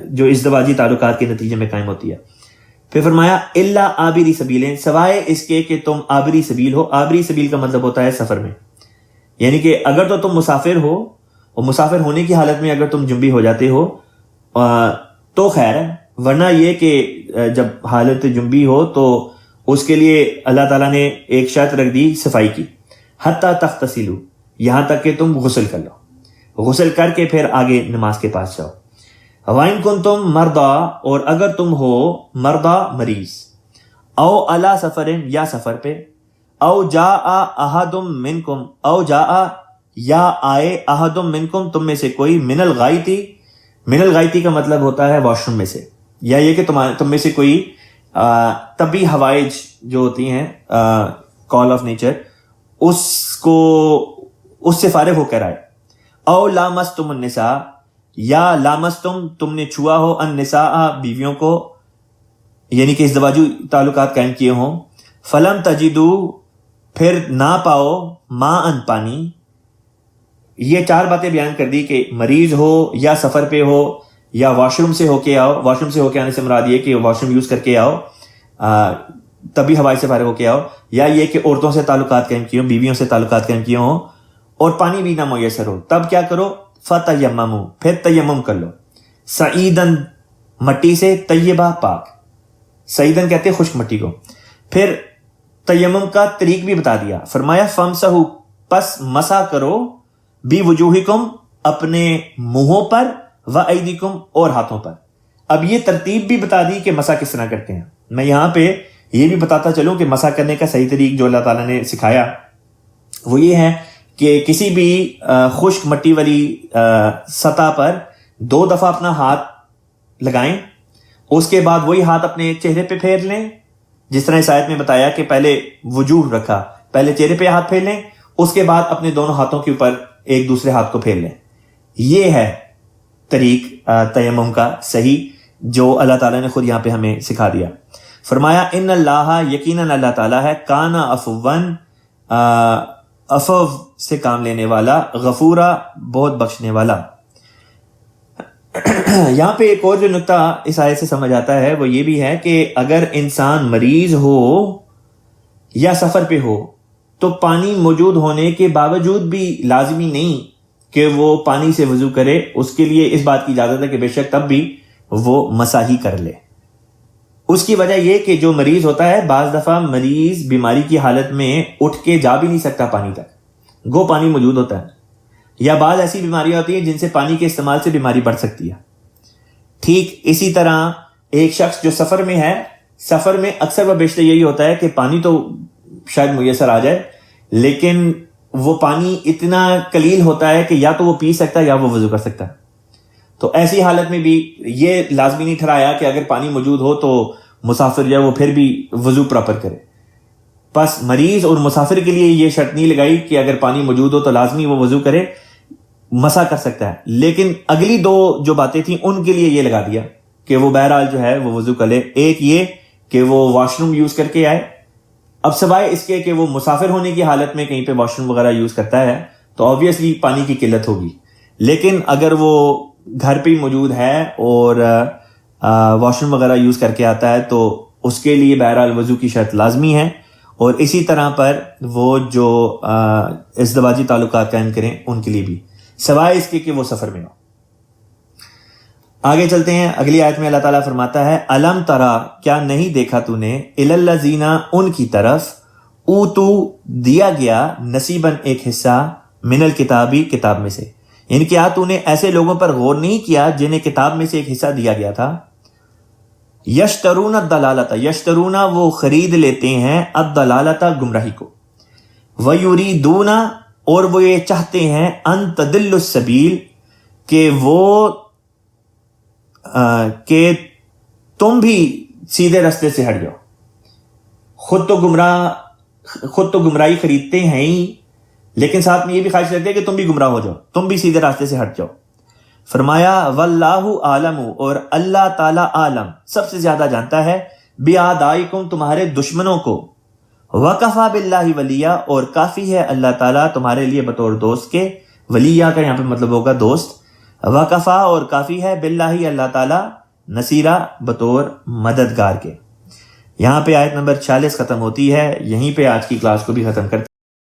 جو ازدواجی تعلقات کے نتیجے میں قائم ہوتی ہے۔ پھر فرمایا الا عابری سبیلین، سوائے اس کے کہ تم عابری سبیل ہو۔ عابری سبیل کا مطلب ہوتا ہے سفر میں، یعنی کہ اگر تو تم مسافر ہو، اور مسافر ہونے کی حالت میں اگر تم جنبی ہو جاتے ہو تو خیر ہے، ورنہ یہ کہ جب حالت جنبی ہو تو اس کے لیے اللہ تعالیٰ نے ایک شرط رکھ دی صفائی کی، حتیٰ تغتسلوا، یہاں تک کہ تم غسل کر لو، غسل کر کے پھر آگے نماز کے پاس جاؤ۔ وَإِن كُنتُم مَرْضَىٰ، اور اگر تم ہو مردہ مریض، او علی سفر، یا سفر پہ، او جاء احد منکم، او جاء یا آئے احد منکم، تم میں سے کوئی، من الغائطی، من الغائطی کا مطلب ہوتا ہے واش روم میں سے، یا یہ کہ تم میں سے کوئی طبی حوائج جو ہوتی ہیں کال آف نیچر، اس سے فارغ ہو کر آئے۔ او لامستم النساء، یا لامستم تم نے چھوا ہو النساء بیویوں کو، یعنی کہ ازدواجی تعلقات قائم کیے ہوں، فلم تجدوا پھر نہ پاؤ ماء پانی۔ یہ چار باتیں بیان کر دی کہ مریض ہو، یا سفر پہ ہو، یا واش روم سے ہو کے آؤ۔ واش روم سے ہو کے آنے سے مراد یہ کہ واش روم یوز کر کے آؤ، طبی ہوائی سے فارغ ہو کے آؤ، یا یہ کہ عورتوں سے تعلقات قائم کیے ہوں، بیویوں سے تعلقات قائم کیے ہوں، اور پانی بھی نہ میسر ہو، تب کیا کرو، فتیمموا، پھر تیمم کر لو، سعیدن مٹی سے، طیبہ پاک، سعیدن کہتے ہیں خشک مٹی کو۔ پھر تیمم کا طریق بھی بتا دیا، فرمایا فمسحوا، پس مسح کرو، بوجوہکم، اپنے منہوں پر، وایدیکم، اور ہاتھوں پر۔ اب یہ ترتیب بھی بتا دی کہ مسح کس طرح کرتے ہیں۔ میں یہاں پہ یہ بھی بتاتا چلوں کہ مسح کرنے کا صحیح طریق جو اللہ تعالیٰ نے سکھایا وہ یہ ہے کہ کسی بھی خشک مٹی والی سطح پر 2 دفعہ اپنا ہاتھ لگائیں، اس کے بعد وہی ہاتھ اپنے چہرے پہ پھیر لیں، جس طرح اس آیت میں بتایا کہ پہلے وجوہ رکھا، پہلے چہرے پہ ہاتھ پھیر لیں، اس کے بعد اپنے دونوں ہاتھوں کے اوپر ایک دوسرے ہاتھ کو پھیر لیں. یہ ہے طریق تیمم کا صحیح جو اللہ تعالیٰ نے خود یہاں پہ ہمیں سکھا دیا. فرمایا ان اللہ، یقیناً اللہ تعالیٰ ہے، کان عفواً، عفو سے کام لینے والا، غفورا، بہت بخشنے والا. یہاں پہ ایک اور جو نکتہ اس آیت سے سمجھ آتا ہے وہ یہ بھی ہے کہ اگر انسان مریض ہو یا سفر پہ ہو تو پانی موجود ہونے کے باوجود بھی لازمی نہیں کہ وہ پانی سے وضو کرے. اس کے لیے اس بات کی اجازت ہے کہ بے شک تب بھی وہ مسح ہی کر لے. اس کی وجہ یہ کہ جو مریض ہوتا ہے، بعض دفعہ مریض بیماری کی حالت میں اٹھ کے جا بھی نہیں سکتا پانی تک، گو پانی موجود ہوتا ہے، یا بعض ایسی بیماریاں ہوتی ہیں جن سے پانی کے استعمال سے بیماری بڑھ سکتی ہے. ٹھیک اسی طرح ایک شخص جو سفر میں ہے، سفر میں اکثر و بیشتر یہی ہوتا ہے کہ پانی تو شاید میسر آ جائے، لیکن وہ پانی اتنا قلیل ہوتا ہے کہ یا تو وہ پی سکتا ہے یا وہ وضو کر سکتا ہے. تو ایسی حالت میں بھی یہ لازمی نہیں ٹھہرایا کہ اگر پانی موجود ہو تو مسافر جو ہے وہ پھر بھی وضو پراپر کرے. بس مریض اور مسافر کے لیے یہ شرط نہیں لگائی کہ اگر پانی موجود ہو تو لازمی وہ وضو کرے، مسح کر سکتا ہے. لیکن اگلی 2 جو باتیں تھیں ان کے لیے یہ لگا دیا کہ وہ بہرحال جو ہے وہ وضو کر لے. ایک یہ کہ وہ واش روم یوز کر کے آئے. اب سوائے اس کے کہ وہ مسافر ہونے کی حالت میں کہیں پہ واش روم وغیرہ یوز کرتا ہے تو آبویسلی پانی کی قلت ہوگی. لیکن اگر وہ گھر پہ ہی موجود ہے اور واش روم وغیرہ یوز کر کے آتا ہے تو اس کے لیے بہرحال وضو کی شرط لازمی ہے. اور اسی طرح پر وہ جو ازدواجی تعلقات قائم کریں ان کے لیے بھی، سوائے اس کے کہ وہ سفر میں ہو. آگے چلتے ہیں. اگلی آیت میں اللہ تعالیٰ فرماتا ہے الم ترا، کیا نہیں دیکھا تو نے، الی الذین، ان کی طرف، اوتو، دیا گیا، نصیباً، ایک حصہ، من الکتابی، کتاب میں سے. ان کیا تو نے ایسے لوگوں پر غور نہیں کیا جنہیں کتاب میں سے ایک حصہ دیا گیا تھا. یشترون الضلالۃ، یشترون، وہ خرید لیتے ہیں، الضلالۃ، گمراہی کو، ویریدون، اور وہ یہ چاہتے ہیں، ان تضلوا السبیل، کہ تم بھی سیدھے راستے سے ہٹ جاؤ. خود تو گمراہی خریدتے ہیں ہی، لیکن ساتھ میں یہ بھی خواہش رکھتے ہیں کہ تم بھی گمراہ ہو جاؤ، تم بھی سیدھے راستے سے ہٹ جاؤ. فرمایا واللہ عالم، اور اللہ تعالی عالم، سب سے زیادہ جانتا ہے، بیاعدائکم، تمہارے دشمنوں کو، وکفا باللہ ولیہ، اور کافی ہے اللہ تعالیٰ تمہارے لیے بطور دوست کے. ولیہ کا یہاں پہ مطلب ہوگا دوست. وکفا، اور کافی ہے، باللہ، اللہ تعالیٰ، نصیرہ، بطور مددگار کے. یہاں پہ آیت نمبر 46 ختم ہوتی ہے. یہیں پہ آج کی کلاس کو بھی ختم کرتے